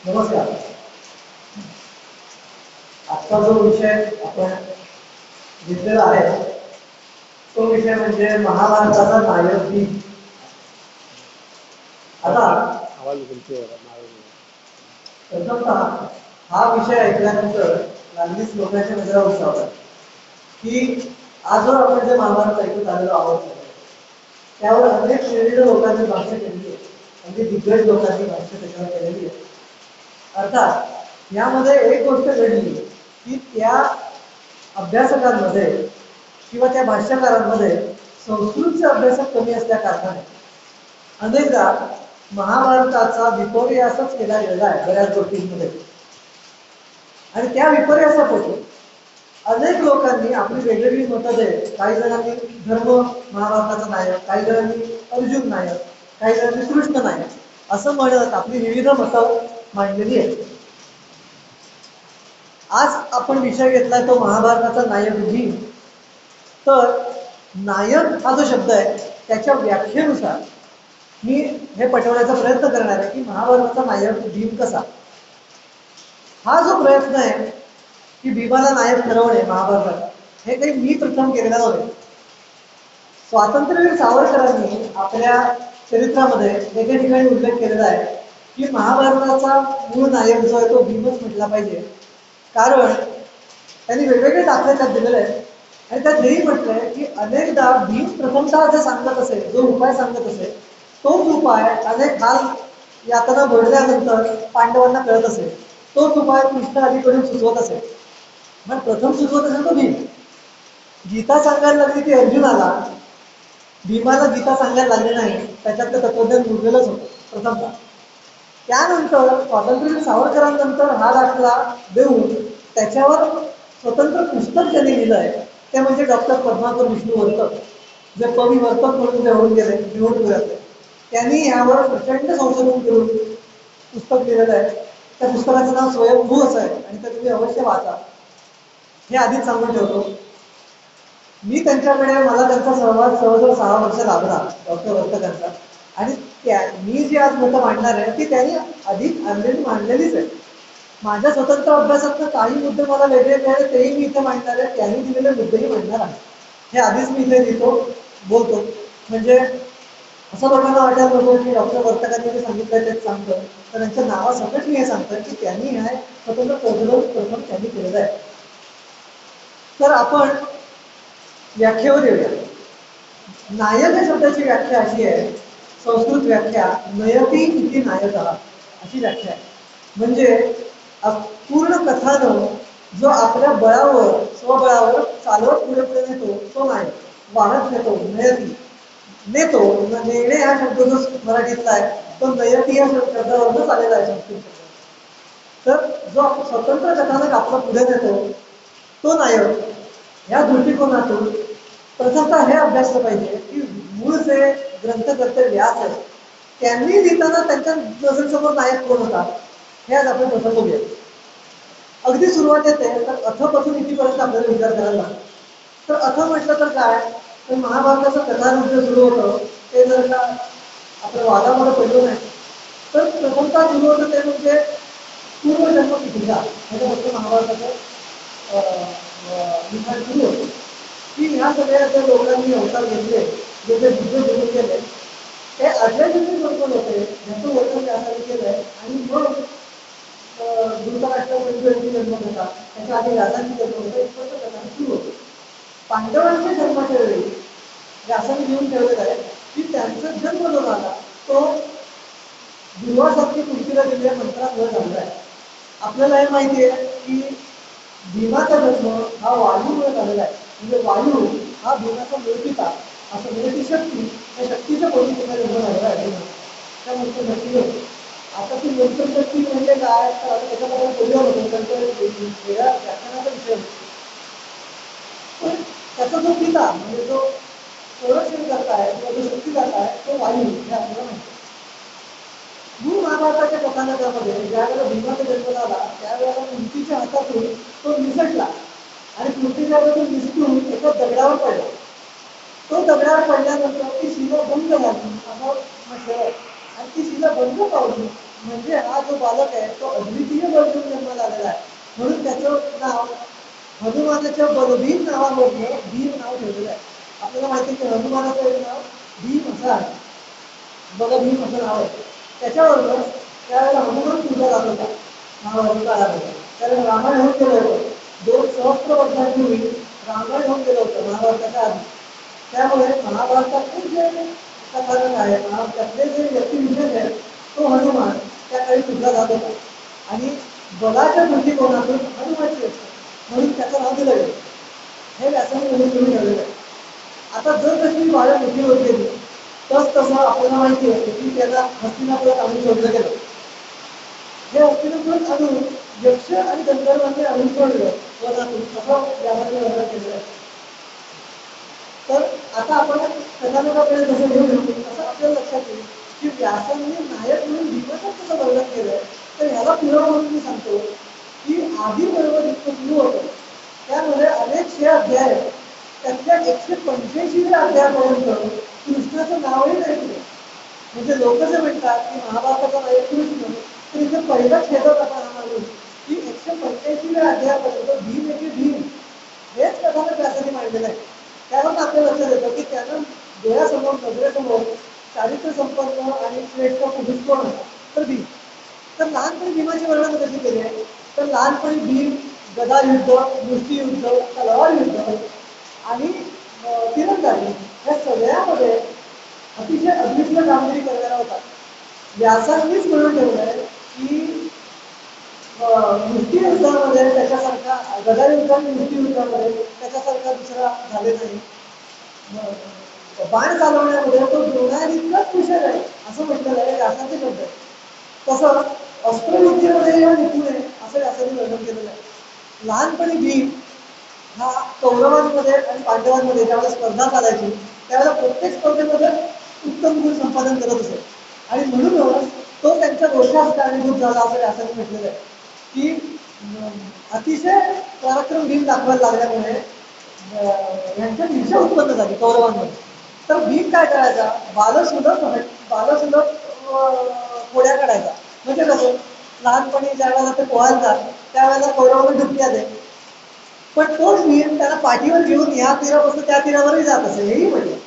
नमस्कार. आजचा जो विषय आपण घेतलेला आहे तो विषय म्हणजे महाभारताचा नायक दिन. आता प्रथमतः हा विषय ऐकल्यानंतर लागलीच लोकांच्या नजरा उंचावतात की आज जो आपण जे महाभारत ऐकत आलेलो आहोत त्यावर अनेक विविध लोकांनी भाष्य केलेली आहे. अगदी दिग्गज लोकांनी भाष्य त्याच्यावर केलेली आहे. अर्थात यामध्ये एक गोष्ट घडली की त्या अभ्यासकांमध्ये किंवा त्या भाष्यकारांमध्ये संस्कृतचे अभ्यासक कमी असल्या कारणाने अनेकदा महाभारताचा विपर्यासच केला गेला आहे बऱ्याच गोष्टींमध्ये. आणि त्या विपर्यासापोटी अनेक लोकांनी आपली वेगवेगळी मतं देत, काही जणांनी धर्म महाभारताचा नायक, काही जणांनी अर्जुन नायक, काही जणांनी कृष्ण नायक असं म्हणत आपली विविध मतं मांडलेली आहेत. आज आपण विषय घेतलाय तो महाभारताचा नायक भीम. तर नायक हा जो शब्द आहे त्याच्या व्याख्येनुसार मी हे पटवण्याचा प्रयत्न करणार आहे की महाभारताचा नायक भीम कसा. हा जो प्रयत्न आहे की भीमाला नायक ठरवणे महाभारतात, हे काही मी प्रथम केलेला नव्हे. स्वातंत्र्यवीर सावरकरांनी आपल्या चरित्रामध्ये एके ठिकाणी उल्लेख केलेला आहे की महाभारताचा मूळ नायक जो आहे तो भीमच म्हटला पाहिजे. कारण त्यांनी वेगवेगळे दाखले त्यात दिलेले आहेत आणि त्यात हेही म्हटलंय की अनेकदा भीम प्रथमतः जे सांगत असेल, जो उपाय सांगत असेल तोच उपाय अनेक हाल यातना भोगल्यानंतर पांडवांना कळत असेल, तोच उपाय कृष्ण आधीकडून सुचवत असेल. मग प्रथम सुचवत असेल तो भीम. गीता सांगायला लागली ती अर्जुनाला, भीमाला गीता सांगायला लागली नाही, त्याच्यातलं तत्वज्ञान उरलेलंच होतं प्रथमतः. त्यानंतर स्वातंत्र्यवीर सावरकरांनंतर हा दाखला देऊन त्याच्यावर स्वतंत्र पुस्तक त्यांनी लिहिलंय ते म्हणजे डॉक्टर पद्माकर विष्णू वर्तक, जे कवी वर्तक म्हणून जे होऊन गेले निवडून गेले, त्यांनी यावर प्रचंड संशोधन करून पुस्तक लिहिलेलं आहे. त्या पुस्तकाचं नाव स्वयंभू असं आहे आणि ते तुम्ही अवश्य वाचा. हे आधीच सांगून ठेवतो. मी त्यांच्याकडे मला त्यांचा सहवास जवळजवळ 6 वर्ष लाभला डॉक्टर वर्तकांचा. आणि मी जी आज मतं मांडणार आहे ती त्यांनी अधिक ऑलरेडी मांडलेलीच आहे. माझ्या स्वतंत्र अभ्यासातनं काही मुद्दे मला वेगळे मिळाले तेही मी इथे मांडणार आहे, त्यांनी दिलेले मुद्देही मांडणार आहे. हे आधीच मी इथे लिहितो बोलतो. म्हणजे असं लोकांना वाटायला नको की डॉक्टर वर्तकांनी जे सांगितलं तेच सांगतं. तर त्यांच्या नावासकट मी हे सांगतोय की त्यांनी हे स्वतंत्र प्रथम त्यांनी केलेलं आहे. तर आपण व्याख्येवर येऊया. नायक या शब्दाची व्याख्या अशी आहे, संस्कृत व्याख्या नयती इति नायकः अशी व्याख्या आहे. म्हणजे पूर्ण कथानं जो आपल्या बळावर स्वबळावर चालवत पुढे पुढे नेतो तो नायक. वाहत नेतो नयती, नेतो नेणे हा शब्द जो मराठीतला आहे तो नयती या शब्दावरच आलेला आहे संस्कृत शब्द. तर जो स्वतंत्र कथानक आपला पुढे नेतो तो नायक. या दृष्टिकोनातून प्रथमतः हे अभ्यासलं पाहिजे की मूळ जे ग्रंथकर्ते व्यास आहेत त्यांनी लिहिताना त्यांच्या नजरेसमोर नायक कोण होता हे आज आपण प्रथम बघूया. अगदी सुरुवात येते तर अथपासून इथपर्यंत आपल्याला विचार करायला लागतो. तर अथ म्हटलं तर काय, तर महाभारताचं कथारूप जे सुरू होतं ते जर का आपल्या वादामध्ये पडलं नाही तर प्रथमतः सुरू होतं ते म्हणजे पूर्वजन्म पिढीला त्याच्यापासून महाभारताचं लिखाण सुरू होतं की ह्या सगळ्या ज्या लोकांनी अवतार घेतले, जे जे दिग्गज घेऊन गेले ते आदल्या दिवशी बरोबर होते ज्याचं वर्तन त्यासाठी केलंय. आणि मग धृतराष्ट्रामध्ये जन्म होता त्याच्या आधी व्यासांची जन्म होता इथपर्यंत कथान सुरू होतं. पांडवांच्या जन्माच्या वेळी व्यासांनी घेऊन ठेवलेलं आहे की त्यांचा जन्म जो झाला तो दुर्वासारखी पृथ्वीला दिलेल्या मंत्रामुळे झालेला आहे. आपल्याला हे माहिती आहे की भीमाचा जन्म हा वायूमुळे झालेला आहे. म्हणजे वायू हा भीमाचा मूळपिता, असं म्हणजे शक्ती, त्या शक्तीच्या पद्धतीने जन्म झालेला आहे. त्यानंतर शक्ती होती. आता ती नंतर शक्ती म्हणजे काय तर आता त्याच्याबद्दल बोललं होतं त्यांच्या वेगळ्या व्याख्यानाचा विषय होता. पण त्याचा जो पिता म्हणजे जो संरक्षण करताय किंवा जो शक्ती करताय तो वायू हे आपल्याला माहिती. मूळ महाभारताच्या कथानकामध्ये ज्यावेळेला भीमाचा जन्म झाला त्यावेळेला कुंतीच्या हातातून तो निसटला आणि कुंतीच्या हातातून निसटून एका दगडावर पडला. तो दगडावर पडल्यानंतर ती शिला बंद झाली असं म्हटलं आहे. आणि ती शिला बंद पावली म्हणजे हा जो बालक आहे तो अद्वितीय बळ घेऊन जन्माला आलेला आहे, म्हणून त्याचं नाव हनुमानाच्या बलभीम नावावरनं भीम नाव ठेवलेलं आहे. आपल्याला माहिती आहे की हनुमानाचं एक नाव भीम असं आहे, बलभीम असं नाव आहे. त्याच्याबरोबर त्यावेळेला हनुमान पूजा जात होता महाभारत काळामध्ये. कारण रामायण होऊन गेलं होतं, 2 सहस्त्र वर्षांपूर्वी रामायण होऊन गेलं होतं महाभारताच्या आधी. त्यामुळे महाभारतातले जे कथानक आहे, त्यातले जे व्यक्तिविशेष आहेत, तो हनुमान त्या काळी पूजला जात होता. आणि बलाच्या दृष्टिकोनातून हनुमानची असते, म्हणून त्याचं नाव दिलं गेलं. हे व्यासाने नमूद करून ठेवलेलं आहे. आता जर कशी बाळं मोठी होत गेली तस तसं आपल्याला माहिती आहे की त्याला हस्तिनापुरात आणून सोडलं गेलं. हे हस्तिनापुरात आणून यक्ष आणि गंधर्वांनी आणून सोडलं वनातून, असं व्यासाने वर्णन केलेलं आहे. तर आता आपण कथानकाकडे जसं घेऊन असं आपल्याला लक्षात येईल की व्यासांनी नायक म्हणून भीमाचं कसं वर्णन केलंय. तर ह्याला पुरावा म्हणून मी सांगतो की आधी पर्व जितकं सुरू होतं त्यामध्ये अनेकशे अध्याय आहेत. त्यातल्या 185व्या अध्यायापर्यंत कृष्णाचं नावही नाही दिलं. म्हणजे लोक जे म्हणतात की महाभारताचा नायक कृष्ण, तर इथे पहिला छेदक आपण मानून की 185व्या अध्यायापर्यंत भीम एके भीम हेच कथानक व्यासाने मांडलेलं आहे. त्यावरून आपल्या लक्षात येतं की त्यानं डोळ्यासमोर नजरेसमोर चारित्र्य संपन्न आणि श्रेष्ठ पुरुष कोण होता, तर भीम. तर लहानपणी भीमाची वर्णन कशी केली आहे, तर लहानपणी भीम गदा युद्ध, मुष्टियुद्ध, तलवार युद्ध आणि तिरंदाजी या सगळ्यामध्ये अतिशय अद्वितीय कामगिरी करणारा होता. व्यासांनीच म्हणून ठेवलंय की मुष्टियुद्धामध्ये त्याच्यासारखा, गदा युद्ध आणि मुष्टियुद्धामध्ये त्याच्यासारखा दुसरा झाले नाही. बाण चालवण्यामध्ये तो द्रोणाइतकाच कुशल आहे असं म्हटलेलं आहे, व्यासाचे शब्द आहे. तसं अस्त्रविद्येमध्ये या निपुण आहे असं व्यासाने वर्णन केलेलं आहे. लहानपणी भीम हा कौरवांमध्ये आणि पांडवांमध्ये ज्यावेळेला स्पर्धा चालायची त्यावेळेला प्रत्येक स्पर्धेमध्ये उत्तम गुण संपादन करत असे. आणि म्हणूनच तो त्यांच्या दोषास कारणीभूत झाला असं व्यासाने म्हटलेलं आहे की अतिशय पराक्रम भीम दाखवायला लागल्यामुळे यांच्यात ईर्ष्या उत्पन्न झाली कौरवांमध्ये. तर भीम काय करायचा, बालसुलभ खोड्या काढायचा. म्हणजे कसं, लहानपणी ज्या वेळेला ते पोहायला त्यावेळेला कौरवांना डुबक्या दे, पण तोच भीम त्याला पाठीवर घेऊन या तीरापासून त्या तीरावरही जात असे. हेही म्हणजे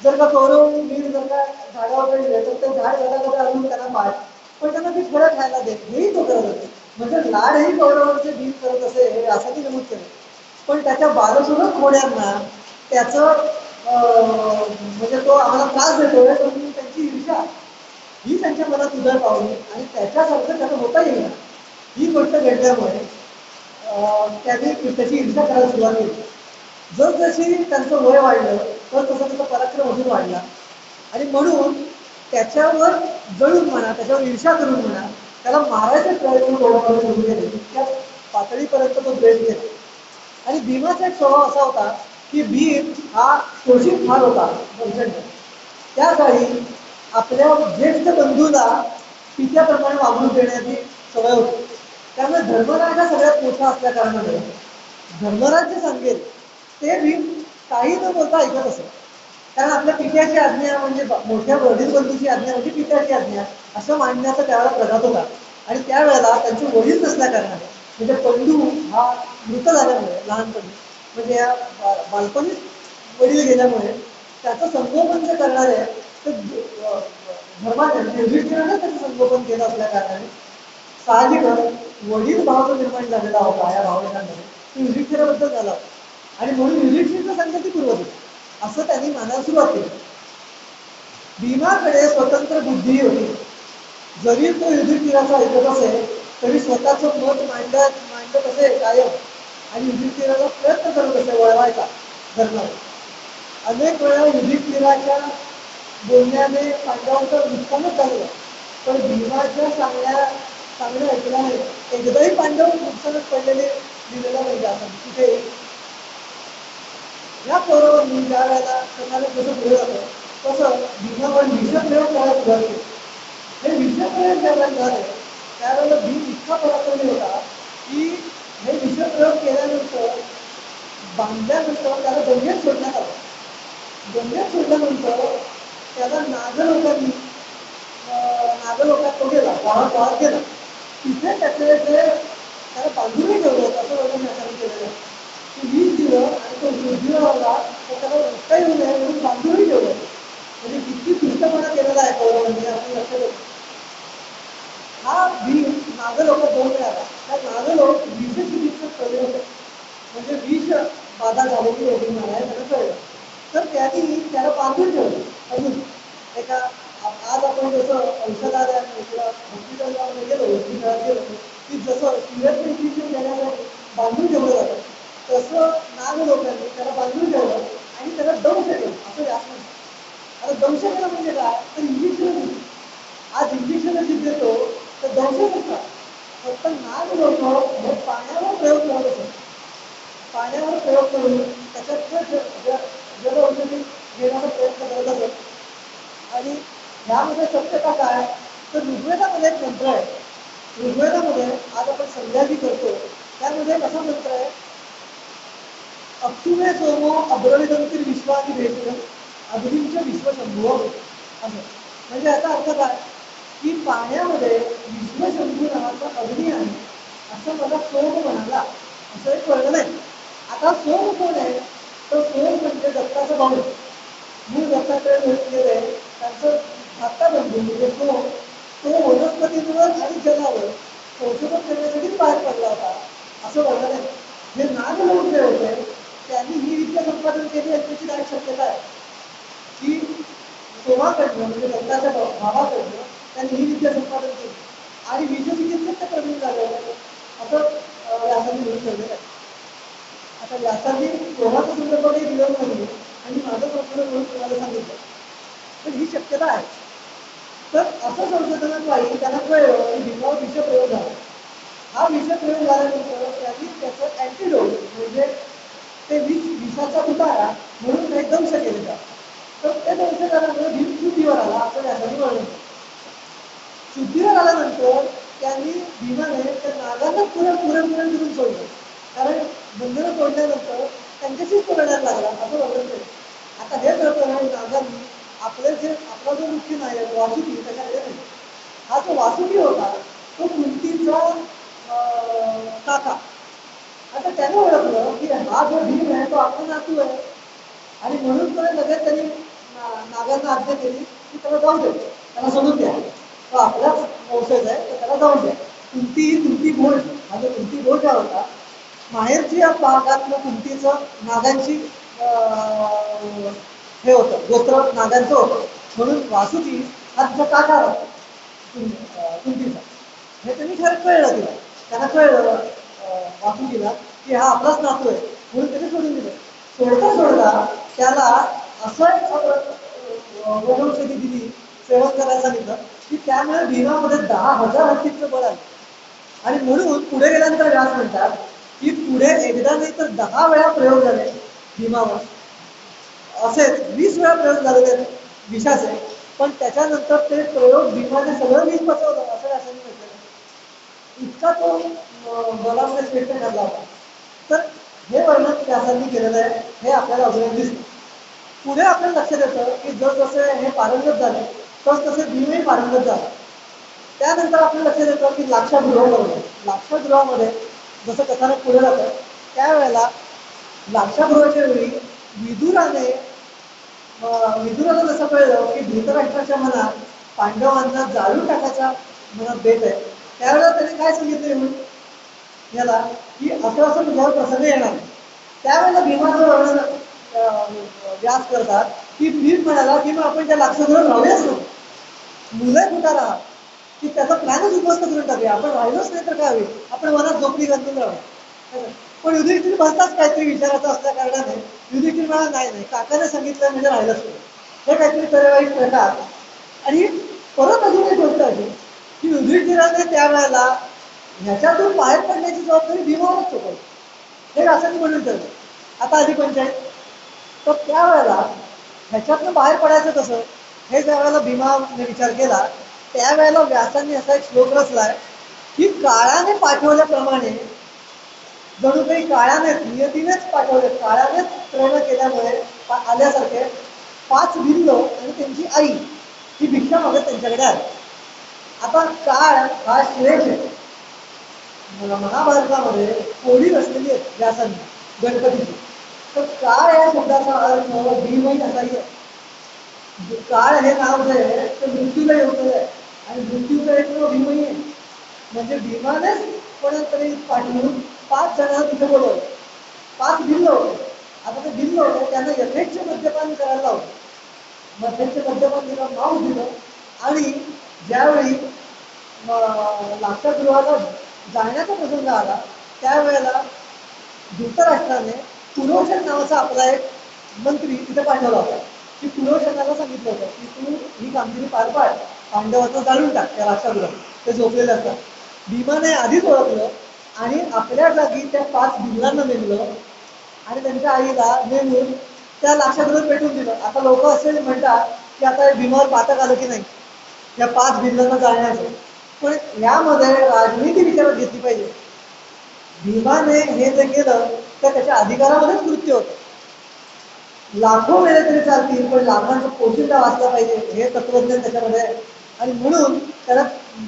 जर का कौरव भीम जर का झाडावर चढले तर ते झाड झाडामध्ये आणून त्यांना पाठ, पण त्यांना ती फळं खायला दे, हेही तो करत होते. म्हणजे लाडही कौरवांचे भीम करत असे हे असंही नमूद केलं. पण त्याच्या बालसुलभ खोड्यांना त्याचं म्हणजे तो आम्हाला त्रास देतोय म्हणून त्यांची ईर्षा ही त्यांच्या मनात उदय पावली आणि त्याच्यासारखं त्याला होता येईल ही गोष्ट घडल्यामुळे त्याने त्याची ईर्षा करायला सुरुवात केली. जशी त्यांचं वय वाढलं तर तसं त्याचा पराक्रम अजून वाढला आणि म्हणून त्याच्यावर जळून म्हणा, त्याच्यावर ईर्षा करून म्हणा, त्याला मारायचे प्रयत्न कौरवांनी सुरू केले. त्या पातळीपर्यंत तो द्वेष केला. आणि भीमाचा एक स्वभाव असा होता की भीम हा शोषित फार होता प्रचंड. त्या काळी आपल्या ज्येष्ठ बंधूला पित्याप्रमाणे वागणूक देण्याची सवय होती. त्यामुळे धर्मराज हा सगळ्यात मोठा असल्या कारणाने धर्मराज जे सांगेल ते भीम काही न बोलता ऐकत असे. कारण आपल्या पित्याची आज्ञा म्हणजे मोठ्या वडील बंधूची आज्ञा म्हणजे पित्याची आज्ञा असं मांडण्याचा त्यावेळेला प्रघात होता. आणि त्यावेळेला त्यांचे वडील नसल्या कारणाने म्हणजे पंडू हा मृत झाल्यामुळे लहानपणी म्हणजे या बालपणीच वडील गेल्यामुळे त्याचं संगोपन जे करणार आहे ते धर्माने युधिष्ठिराने त्याचं संगोपन केलं असल्या कारणाने साहजिकच वडील भाव जो निर्माण झालेला होता या भावनेमध्ये तो युधिष्ठिराबद्दल झाला होता. आणि म्हणून युधिष्ठिरचं संगती पूर्वज असं त्यांनी मानायला सुरुवात केली. भीमाकडे स्वतंत्र बुद्धी होती. जरी तो युधिष्ठिराचा ऐकत असेल तरी स्वतःचं मत मांडत असे कायम आणि युधिष्ठिराला प्रयत्न करत असे वळवायचा धर्माला. अनेक वेळा युधिष्ठिराच्या बोलण्याने पांडवांचं नुकसानच झालं, पण भीमाच्या चांगलं ऐकलं नाही. एकदाही पांडव नुकसानच पडलेले दिलेला नाही असं कुठे. या कौरवांनी ज्या वेळेला कथानक जसं पुढे जातं तसं भीमावर विषप्रयोग करायला सुरुवात केली. हे विषप्रयोग ज्यावेळेला झाले त्यावेळेला भीम इतका पराक्रमी होता की हे विषप्रयोग केल्यानंतर बांधल्यानंतर त्याला गंगेत सोडण्यात आलं. गंगेत सोडल्यानंतर त्याला नाग लोकांनी नागलोकात तो गेला, गावात गेला. तिथे त्याचे जे त्याला बांधूनही ठेवलं असं वर्णन याच्याने केलेलं आहे की 20 दिवस आणि तो वृद्धीला लावला तर त्याला उठता येऊ नये म्हणून बांधूनही ठेवलं. म्हणजे किती दुष्टपणा केलेला आहे कौरवांनी आपण लक्षात येतो. हा भीम नागलोकात जाऊन मिळाला. त्या नागलोक विषचिकित्सक ठरले होते. म्हणजे विष बाधा झालेली होती मला त्याला कळलं. तर त्यांनी त्याला बांधून ठेवलं अजून एका आज आपण जसं औषधालयात किंवा हॉस्पिटलमध्ये गेलो हॉस्पिटलात गेलो की जसं सिरियस इंजेक्शन देण्यासाठी बांधून ठेवलं जातं तसं नाग लोकांनी त्याला बांधून ठेवलं आणि त्याला दंश केलं असं जास्त नाही. आता दंश केलं म्हणजे काय तर इंजेक्शन आज इंजेक्शन जे देतो तर दंश नसतात. फक्त नाग लोक हे पाण्यावर प्रयोग करत असतात. पाण्यावर प्रयोग करून त्याच्यात जल औषधी घेण्याचा प्रयत्न करत असत. आणि ह्यामध्ये सत्यता काय तर ऋग्वेदामध्ये एक मंत्र आहे. ऋग्वेदामध्ये आज आपण संध्याजी करतो त्यामध्ये कसा मंत्र आहे अक्षुमे सोमो अब्रविदंतील विश्वाची भेट अग्नींच्या विश्वशंभू असं. म्हणजे याचा अर्थ काय की पाण्यामध्ये विश्वशंभू नावाचा अग्नी आहे असं मला सोम म्हणाला असं एक कळलं नाही. आता सोम कोण आहे तर सोम म्हणजे दत्ताचा भाऊ. मूळ दत्तात्रय मिळून गेले त्यांचं धाकटा बंधू म्हणजे सोम तो वनस्पतींवर आणि जलावर संशोधन करण्यासाठी बाहेर पडला होता असं वर्णन आहे. जे नागलोक जे होते त्यांनी ही विद्या संपादन केली असण्याची दाट शक्यता आहे की सोमाकडनं म्हणजे दत्ताच्या भावाकडनं त्यांनी ही विद्या संपादन केली आणि विश्वचिकित्सक ते प्रवीण झाले असं व्यासांनी म्हणून ठेवलेलं आहे. आता व्यासांनी सोमाचं सुंदरपणे दिलं नाही आणि माझं प्रश्न म्हणून तुम्हाला सांगितलं तर ही शक्यता आहे. तर असं संशोधनात पाहिजे त्यांना कळलं की भीमावर विषप्रयोग झाला. हा विषप्रयोग झाल्यानंतर त्यांनी त्याचं अँटीडोट म्हणजे ते विषाचा उतारा म्हणून काही दंश केले जातात. तर ते दंश झाल्यामुळे भीम शुद्धीवर आला असं व्यासांनी वर्णन केलं. शुद्धीवर आल्यानंतर त्यांनी भीमाने त्या नागांना पुरण करून सोडलं. कारण बंधनं तोडल्यानंतर त्यांच्याशीच तो लढायला लागला असं वर्णन केलं. आता हे प्रकरण नागांनी आपले जे आपला जो मुख्य नायक वासुकी त्याच्याकडे नाही. हा जो वासुकी होता तो कुंतीचा काका. आता त्याने ओळखलं की हा जो भीम आहे तो आपला नातू आहे आणि म्हणून तो लगेच त्यांनी नागांना आज्ञा केली की त्याला जाऊ दे त्याला सोडून द्या. तो आपलाच वंशज आहे तर त्याला जाऊन द्या. कुंती भोज हा जो कुंती भोज हा होता माहेरची या भागातलं कुंतीचं नागांची हे होतं गोत्र नागांचं होतं म्हणून वासुकी हा तिचा काका होता कुंतीचा. हे त्यांनी खरं कळलं तिला. त्यांना कळलं वासुकीला की हा आपलाच नातू आहे म्हणून त्याने सोडून दिलं. सोडता त्याला असं एक वनौषधी दिली सेवन करायला सांगितलं की त्यामुळे भीमामध्ये 10,000 हत्तीचं बळ आलं. आणि म्हणून पुढे गेल्यानंतर व्यास म्हणतात की पुढे एकदा नाही तर 10 वेळा प्रयोग झाले भीमावर. असेच 20 वेळा प्रयोग झालेले विषाचे पण त्याच्यानंतर ते प्रयोग भीमाने सगळं विष बसवलं असं व्यासांनी म्हटलेलं. इतका तो बलामध्ये श्रेष्ठ ठरला होता. तर हे वर्णन व्यासांनी केलेलं आहे हे आपल्याला अजून दिसतं. पुढे आपल्याला लक्षात येतं की जसजसे हे पारंगत झाले तसतसे भीमही पारंगत झाला. त्यानंतर आपल्याला लक्षात येतं की लाक्षागृहामध्ये जसं कथानक पुढे जातं त्यावेळेला लाक्षागृहाच्या वेळी विदुराला जसं कळलं की धृतराष्ट्राच्या मनात पांडवांना जाळून टाकायचा मनात बेत आहे त्यावेळेला त्यांनी काय सांगितलं येऊन याला की असं तुझ्यावर प्रसंग येणार. त्यावेळेला भीमाचं वर्णन व्यास करतात की भीम म्हणाला की मग आपण त्या लाक्षागृहात राहूयाच नको. मुलं कुठं राहा की त्याचा प्लॅनच उद्ध्वस्त करून टाकूया. आपण राहिलोच नाही तर काय होईल आपण मनात झोपडी घालून राहूया. पण युधिष्ठिर भलताच काहीतरी विचारायचं असल्या कारणाने युधिष्ठिर मला नाही काकाने सांगितलं म्हणजे राहिलंच नाही हे काहीतरी तरेवाईट प्रकार. आणि परत अजून एक गोष्ट आहे की युधिष्ठिराने त्यावेळेला ह्याच्यातून बाहेर पडण्याची जबाबदारी भीमावरच सोपवली. हे असंच म्हणून ठेवलं. आता आधी पंचायत तर त्यावेळेला ह्याच्यातनं बाहेर पडायचं कसं हे ज्या वेळेला भीमाने विचार केला त्यावेळेला व्यासांनी असा एक श्लोक रचलाय की काळाने पाठवल्याप्रमाणे जणू काही काळानेच नियतीनेच पाठवले काळानेच प्रेरणा केल्यामुळे आल्यासारखे 5 भिल्ल आणि त्यांची आई ही भिक्षा मागत त्यांच्याकडे आली. आता काळ हा श्रेष्ठ आहे. महाभारतामध्ये कोडी बसलेली आहेत व्यासांनी गणपतीची. तर काळ या शब्दाचा अर्थ भीमही असाही आहे. काळ हे नाव जे आहे ते मृत्यूला योग्य आहे आणि मृत्यूचा एक भीमही आहे. म्हणजे भीमानेच कोणातरी पाठवून 5 जणांना तिथे बोलवलं. 5 भिल्ल होते. आता ते भिल्ल होते त्यांना यथेच्छ मद्यपान करायला लावलं. यथेच्छ मद्यपान दिलं, मांस दिलं आणि ज्यावेळी लाक्षागृहाला जाण्याचा प्रसंग आला त्यावेळेला धृतराष्ट्राने पुरोशन नावाचा आपला एक मंत्री तिथे पाठवला होता. की पुरोशनाला सांगितलं होतं की तू ही कामगिरी पार पाड, पांडवाचं जाळून टाक त्या लाक्षागृहात, ते झोपलेले असतात. भीमाने आधीच ओळखलं आणि आपल्या जागी त्या 5 भिल्लांना नेमलं आणि त्यांच्या आईला नेमून त्या लाक्षागृहात पेटून दिलं. आता लोक असे म्हणतात की आता भीमावर पातक आलं की नाही या 5 भिल्लांना जाळण्याचं. पण यामध्ये राजनीती विचारात घेतली पाहिजे. भीमाने हे जे केलं तर त्याच्या अधिकारामध्येच कृत्य होतं. लाखो वेळे तरी चालतील पण लाखांचा पोशिंदा वाचला पाहिजे हे तत्वज्ञान त्याच्यामध्ये आहे. आणि म्हणून त्याला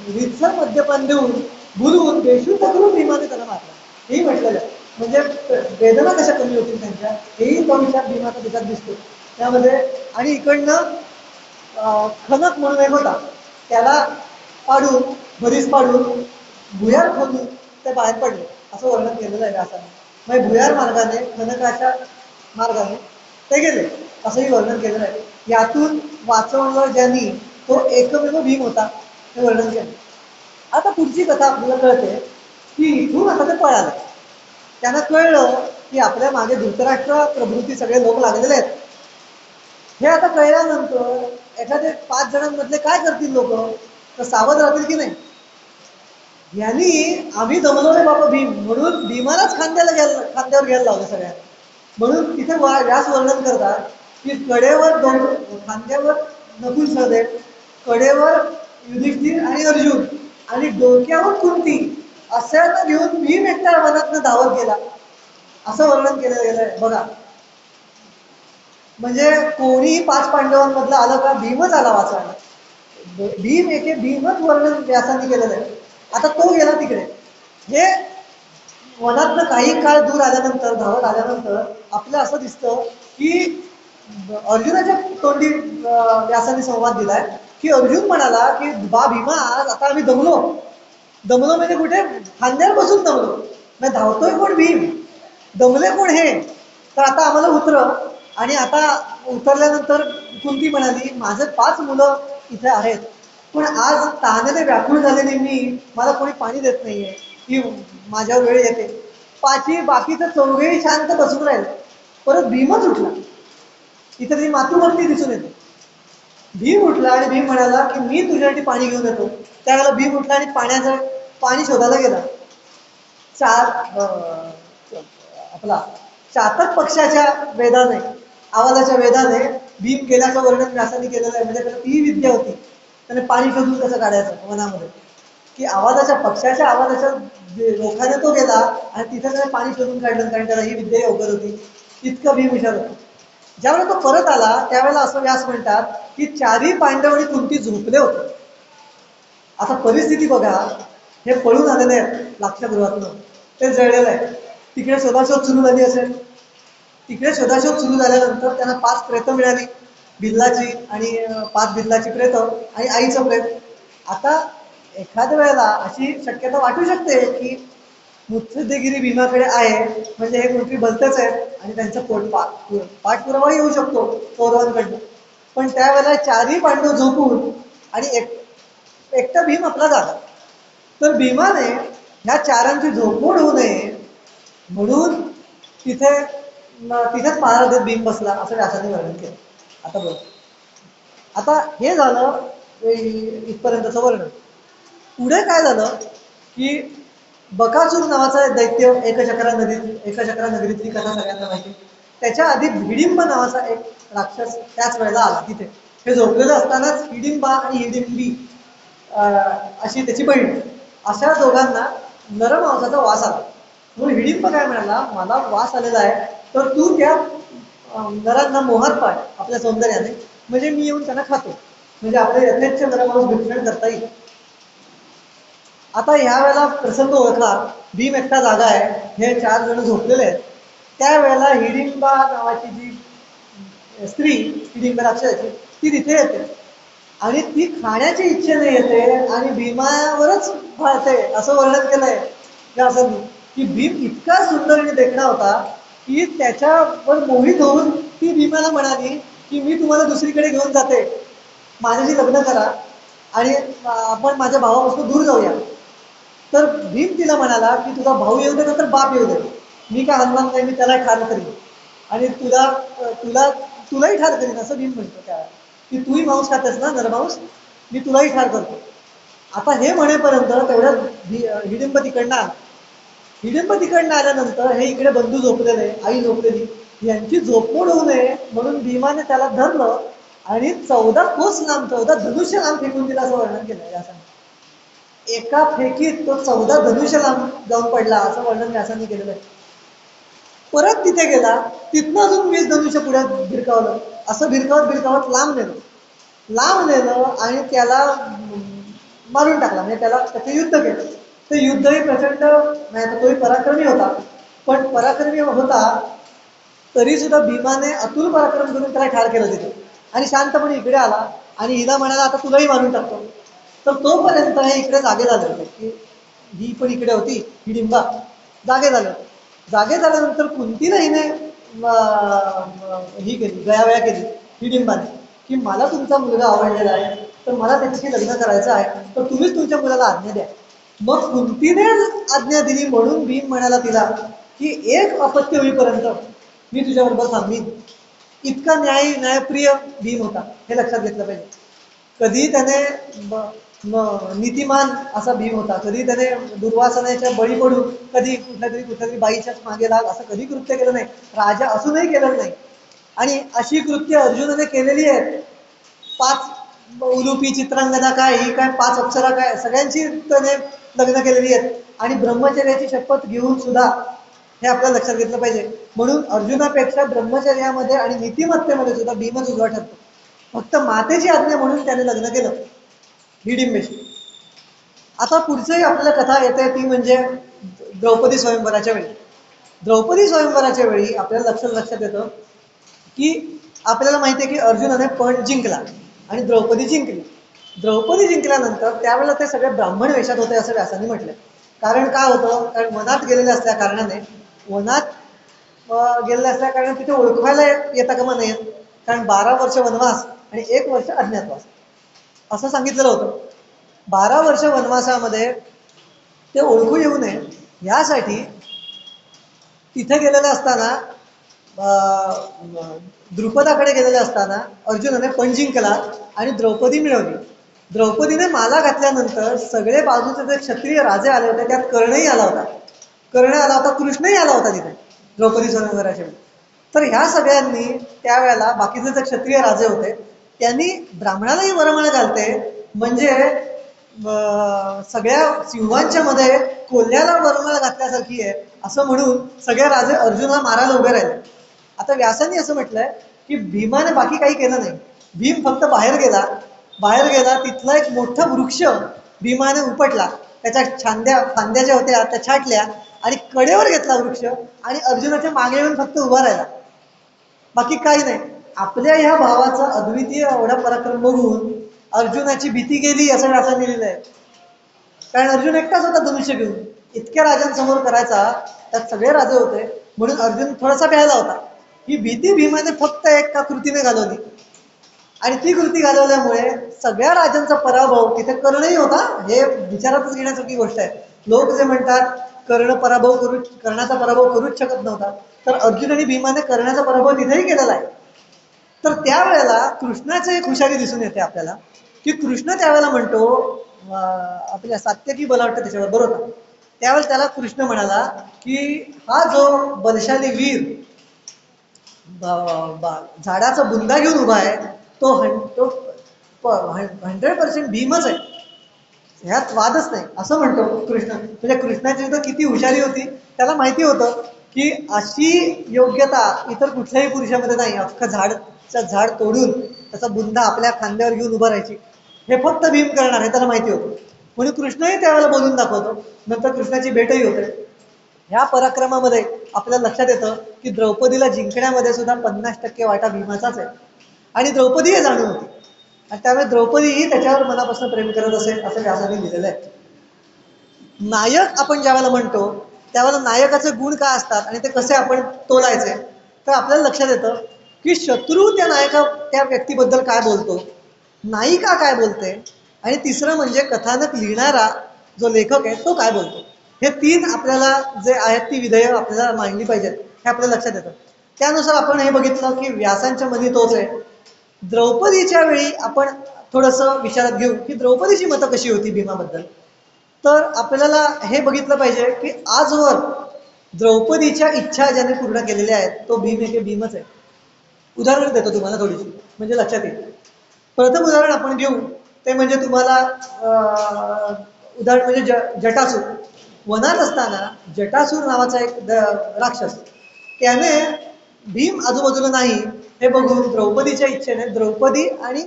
रितसर मद्यपान देऊन भुलवून बेशुद्ध करून भीमाने त्याला मारलं हेही म्हटलेलं आहे. म्हणजे वेदना कशा कमी होतील त्यांच्या हेही तो विचार भीमाचा त्याच्यात दिसतो त्यामध्ये. आणि इकडनं खनक म्हणून एक होता त्याला पाडून भरीस पाडून भुयार खोदून ते बाहेर पडले असं वर्णन केलेलं आहे व्यासाने. म्हणजे भुयार मार्गाने खनकाच्या मार्गाने ते गेले असंही वर्णन केलेलं आहे. यातून वाचवलं ज्यांनी तो एकमेव भीम होता हे वर्णन केलं. आता पुढची कथा आपल्याला कळते की इथून आता ते पळाले. त्यांना कळलं की आपल्या मागे धृतराष्ट्र प्रभृती सगळे लोक लागलेले आहेत. हे आता कळल्यानंतर एखादे 5 जणांमधले काय करतील लोक तर सावध राहतील की नाही. यांनी आम्ही दमलोय बाबा भीम म्हणून भीमालाच खांद्यावर घ्यायला लावलं सगळ्यांना. म्हणून तिथे व्यास वर्णन करतात की कडेवर खांद्यावर नकुल सहदेव, कडेवर युधिष्ठिर आणि अर्जुन आणि डोक्यावर कुंती अशांना घेऊन भीम एकट्या वनातनं धावत गेला असं वर्णन केलं गेलं आहे बघा. म्हणजे कोणीही 5 पांडवांमधलं आलं का भीमच आला वाचायला. भीम एके भीमच वर्णन व्यासांनी केलेलं आहे. आता तो गेला तिकडे. हे वनातनं काही काळ दूर आल्यानंतर धावत आल्यानंतर आपलं असं दिसतं की अर्जुनाच्या तोंडी व्यासाने संवाद दिलाय की अर्जुन म्हणाला की बा भीमा आज आता आम्ही दमलो. दमलो म्हणजे कुठे खांद्यावर बसून दमलो. नाही धावतोय कोण भीम, दमले कोण हे. तर आता आम्हाला उतर. आणि आता उतरल्यानंतर कुंती म्हणाली माझे 5 मुलं इथे आहेत पण आज तहानेने व्याकुळ झालेली मला कोणी पाणी देत नाहीये की माझ्यावर वेळ येते. बाकीचं 4घेही शांत बसून राहिले. परत भीमच उठला. इथे ती मातृभक्ती दिसून येते. भीम उठला आणि भीम म्हणाला की मी तुझ्यासाठी पाणी घेऊन येतो. त्यावेळेला भीम उठला आणि पाणी शोधायला गेला. आपला चातक पक्षाच्या वेदाने आवाजाच्या वेदाने भीम गेल्याचं वर्णन व्यासाने केलेलं आहे. म्हणजे त्याला ती विद्या होती त्याने पाणी शोधून कसं काढायचं वनामध्ये की पक्षाच्या आवाजाच्या रोखाने तो गेला आणि तिथे त्याने पाणी शोधून काढलं कारण त्याला ही विद्या अवगत होती. इतकं भीम हुशार होता. ज्यावेळेला तो परत आला त्यावेळेला असं व्यास म्हणतात की 4ही पांडव आणि कुंती झोपले होते. आता परिस्थिती बघा. हे पळून आलेले आहेत लाक्षागृहातून. ते जळलेलं आहे. तिकडे शोधाशोध सुरू झाली असेल. तिकडे शोधाशोध सुरू झाल्यानंतर त्यांना 5 प्रेतं मिळाली. बिल्लाची आणि 5 बिल्लाची प्रेत आणि आईचं प्रेत. आता एखाद्या वेळेला अशी शक्यता वाटू शकते की मुत्सद्देगिरी भीमाकडे आहे म्हणजे हे कोणतरी भलतेच आहे आणि त्यांचा पाठपुरावा येऊ शकतो कौरवांकडनं. पण त्यावेळेला 4ही पांडव झोपून आणि एकटा भीम आपला जागा. तर भीमाने ह्या 4ांची झोपमोड होऊ नये म्हणून तिथेच महाराज देत भीम बसला असं व्यासाने वर्णन केलं. आता बघ. आता हे झालं इथपर्यंतचं वर्णन. पुढे काय झालं की बकासूर नावाचा दैत्य एकचक्रा नगरीतली कथा सगळ्यांना माहिती. त्याच्या आधी हिडिंब नावाचा एक राक्षस त्याच वेळेला आला तिथे. हे झोपलेलं असतानाच हिडिंबा आणि हिडिंबी अशी त्याची बहीण अशा दोघांना नरमांसाचा वास आला. म्हणून हिडिंब काय म्हणाला मला वास आलेला आहे तर तू त्या नरांना मोहात पाड आपल्या सौंदर्याने म्हणजे मी येऊन त्यांना खातो म्हणजे आपल्या यथेच्छ नरमांस भक्षण करता येईल. आता ह्या वेळेला प्रसंग ओळखा, भीम एकटा जागा आहे, हे 4 जण झोपलेले आहेत. त्यावेळेला हिडिंबा नावाची जी स्त्री, हिडिंबा राक्षसाची, ती तिथे येते आणि ती खाण्याची इच्छेने येते आणि भीमावरच भाळते, असं वर्णन केलंय व्यासांनी, की भीम इतका सुंदर आणि देखणा होता की त्याच्यावर मोहित होऊन ती भीमाला म्हणाली की मी तुम्हाला दुसरीकडे घेऊन जाते, माझ्याशी लग्न करा आणि आपण माझ्या भावापासून दूर जाऊया. तर भीम तिला म्हणाला की तुझा भाऊ येऊ दे ना तर बाप येऊ दे, मी काय हनुमान नाही, मी त्याला ठार करीन आणि तुला तुला तुलाही ठार करीन, असं भीम म्हणतो त्या की तूही मांस खातेस ना नरमांस, मी तुलाही ठार करतो. आता हे म्हणेपर्यंत तेवढ्यात हिडिंब तिकडनं आला. हिडिंब तिकडनं आल्यानंतर हे इकडे बंधू झोपलेले, आई झोपलेली, यांची झोपमोड होऊ नये म्हणून भीमाने त्याला धरलं आणि 14 कोस लांब, 14 धनुष्य लांब फेकून दिला, असं वर्णन केलं व्यासाने. एका फेकीत तो 14 धनुष्य लांब जाऊन पडला, असं वर्णन व्यासाने केलेलं आहे. परत तिथे गेला, तिथनं अजून 20 धनुष्य पुढे भिरकावलं, असं भिरकावत भिरकावत लांब नेलं आणि त्याला मारून टाकला, म्हणजे त्याला त्याचं युद्ध केलं. ते युद्धही प्रचंड, नाही तोही पराक्रमी होता, पण पराक्रमी होता तरी सुद्धा भीमाने अतुल पराक्रम करून त्याला ठार केलं तिथे आणि शांतपणे इकडे आला आणि हिला म्हणाला आता तुलाही मारून टाकतो. तर तोपर्यंत हे इकडे जागे झाले होते, की ही पण इकडे होती हिडिंबा, जागे झाले होते. जागे झाल्यानंतर कुंतीला हिने ही केली, गयावया केली हिडिंबाने, की मला तुमचा मुलगा आवडलेला आहे, तर मला त्याच्याशी लग्न करायचं आहे, तर तुम्हीच तुमच्या मुलाला आज्ञा द्या. मग कुंतीने आज्ञा दिली म्हणून भीम म्हणाला तिला की एक अपत्य होईपर्यंत मी तुझ्याबरोबर थांबीन. इतका न्यायप्रिय भीम होता, हे लक्षात घेतलं पाहिजे. कधी त्याने नीतिमान असा भीम होता, कधी त्याने दुर्वासनेच्या बळी पडून कधी कुठल्या तरी बाईच्याच मागे लाग असं कधी कृत्य केलं नाही, राजा असूनही केलं नाही. आणि अशी कृत्य अर्जुनाने केलेली आहेत. 5 उलुपी चित्रांगदा काय, ही काय 5 अप्सरा काय, सगळ्यांची त्याने लग्न केलेली आहेत आणि ब्रह्मचर्याची शपथ घेऊन सुद्धा, हे आपल्याला लक्षात घेतलं पाहिजे. म्हणून अर्जुनापेक्षा ब्रह्मचर्यामध्ये आणि नीतिमत्तेमध्ये सुद्धा भीमच उजवा ठरतो. फक्त मातेची आज्ञा म्हणून त्याने लग्न केलं हिडिंबेशी. आता पुढचंही आपल्याला कथा येते ती म्हणजे द्रौपदी स्वयंवराच्या वेळी. द्रौपदी स्वयंवराच्या वेळी आपल्याला लक्षात येतं की आपल्याला माहिती आहे की अर्जुनाने पण जिंकला आणि द्रौपदी जिंकली. द्रौपदी जिंकल्यानंतर त्यावेळेला ते सगळे ब्राह्मण वेशात होते असं व्यासांनी म्हटलं. कारण काय होतं, कारण वनात गेलेले असल्या कारणाने, गेलेले असल्या कारणाने तिथे ओळखायला येता कामा नाही, कारण 12 वर्ष वनवास आणि 1 वर्ष अज्ञातवास असं सांगितलेलं होतं. 12 वर्ष वनवासामध्ये ते ओळखू येऊ नये यासाठी तिथे गेलेले असताना, द्रुपदाकडे गेलेले असताना अर्जुनाने पण जिंकला आणि द्रौपदी मिळवली. द्रौपदीने माला घातल्यानंतर सगळे बाजूचे जे क्षत्रिय राजे आले होते त्यात कर्णही आला होता, कृष्णही आला होता तिथे द्रौपदी स्वयंवराच्या वेळी. तर ह्या सगळ्यांनी त्यावेळेला बाकीचे जे क्षत्रिय राजे होते त्यांनी ब्राह्मणालाही वरमाळ घालते म्हणजे सगळ्या सिंहांच्या मध्ये कोल्ह्याला वरमाळ घातल्यासारखी आहे असं म्हणून सगळे राजे अर्जुनाला मारायला उभे राहिले. आता व्यासांनी असं म्हटलंय की भीमाने बाकी काही केलं नाही, भीम फक्त बाहेर गेला, तिथला एक मोठा वृक्ष भीमाने उपटला, त्याच्या फांद्या ज्या होत्या त्या छाटल्या आणि कडेवर घेतला वृक्ष आणि अर्जुनाच्या मागे येऊन फक्त उभा राहिला, बाकी काही नाही. आपल्या ह्या भावाचा अद्वितीय एवढा पराक्रम बघून अर्जुनाची भीती गेली असं व्यासांनी लिहिलं आहे. कारण अर्जुन एकटाच होता धनुष्य घेऊन, इतक्या राजांसमोर करायचा, त्यात सगळे राजे होते म्हणून अर्जुन थोडासा भ्यायला होता. ही भीती भीमाने फक्त एका कृतीने घालवली आणि ती कृती घालवल्यामुळे सगळ्या राजांचा पराभव, तिथे कर्णही होता, हे विचारातच घेण्यासारखी गोष्ट आहे. लोक जे म्हणतात कर्णाचा पराभव करूच शकत नव्हता, तर अर्जुन आणि भीमाने कर्णाचा पराभव तिथेही केलेला आहे. तर त्यावेळेला कृष्णाचं एक हुशारी दिसून येते आपल्याला, की कृष्ण त्यावेळेला म्हणतो, आपल्या सात्यकी मला वाटतं त्याच्यावर बरोबर, त्यावेळेस त्याला कृष्ण म्हणाला की हा जो बलशाली वीर झाडाचा बुंदा घेऊन उभा आहे तो 100% भीमच आहे, ह्यात वादच नाही असं म्हणतो कृष्ण. म्हणजे कृष्णाची तर किती हुशारी होती, त्याला माहिती होतं की अशी योग्यता इतर कुठल्याही पुरुषामध्ये नाही, अख्खं झाड तोडून त्याचा बुंदा आपल्या खांद्यावर घेऊन उभं राहायची हे फक्त भीम करणार हे त्याला माहिती होतं. म्हणून कृष्णही त्यावेळेला बोलून दाखवतो. नंतर कृष्णाची भेटही होते. ह्या पराक्रमामध्ये आपल्याला लक्षात येतं की द्रौपदीला जिंकण्यामध्ये सुद्धा 50% वाटा भीमाचाच आहे. आणि द्रौपदी हे जाणून होती. आणि त्यामुळे द्रौपदी ही त्याच्यावर मनापासून प्रेम करत असेल असं व्यासाने लिहिलेलं आहे. नायक आपण ज्यावेळेला म्हणतो त्यावेळेला नायकाचे गुण काय असतात आणि ते कसे आपण तोलायचे, तर आपल्याला लक्षात येतं की शत्रू त्या व्यक्तीबद्दल काय बोलतो, नायिका काय बोलते, आणि तिसरं म्हणजे कथानक लिहिणारा जो लेखक आहे तो काय बोलतो. हे तीन आपल्याला जे आहेत ती विधेयक आपल्याला मांडली पाहिजेत हे आपल्याला लक्षात येतं. त्यानुसार आपण हे बघितलं की व्यासांच्या मध्ये तोच आहे. द्रौपदीच्या वेळी आपण थोडंसं विचारात घेऊ की द्रौपदीची मतं कशी होती भीमाबद्दल. तर आपल्याला हे बघितलं पाहिजे की आजवर द्रौपदीच्या इच्छा ज्याने पूर्ण केलेल्या आहेत तो भीम एके भीमच आहे. उदाहरण देतो तुम्हाला थोडीशी म्हणजे लक्षात येईल. प्रथम उदाहरण आपण घेऊ ते म्हणजे तुम्हाला उदाहरण म्हणजे जटासूर. वनात असताना जटासूर नावाचा एक राक्षस, त्याने भीम आजूबाजूला नाही हे बघून द्रौपदीच्या इच्छेने द्रौपदी आणि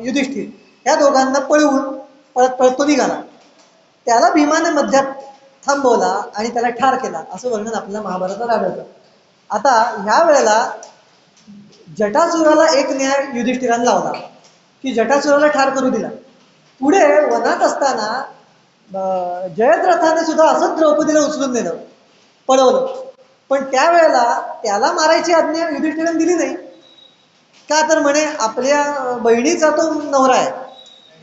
युधिष्ठिर ह्या दोघांना पळवून पळत पळत तो निघाला. त्याला भीमाने मध्यात थांबवला आणि त्याला ठार केला असं वर्णन आपल्याला महाभारतात आढळतं. आता ह्या वेळेला जटासुराला एक न्याय युधिष्ठिराने लावला की जटासुराला ठार करू दिला. पुढे वनात असताना जयद्रथाने सुद्धा असंच द्रौपदीला उचलून नेलं, पळवलं. पण त्यावेळेला त्याला मारायची आज्ञा युधिष्ठिराने दिली नाही. का तर म्हणे आपल्या बहिणीचा तो नवरा आहे,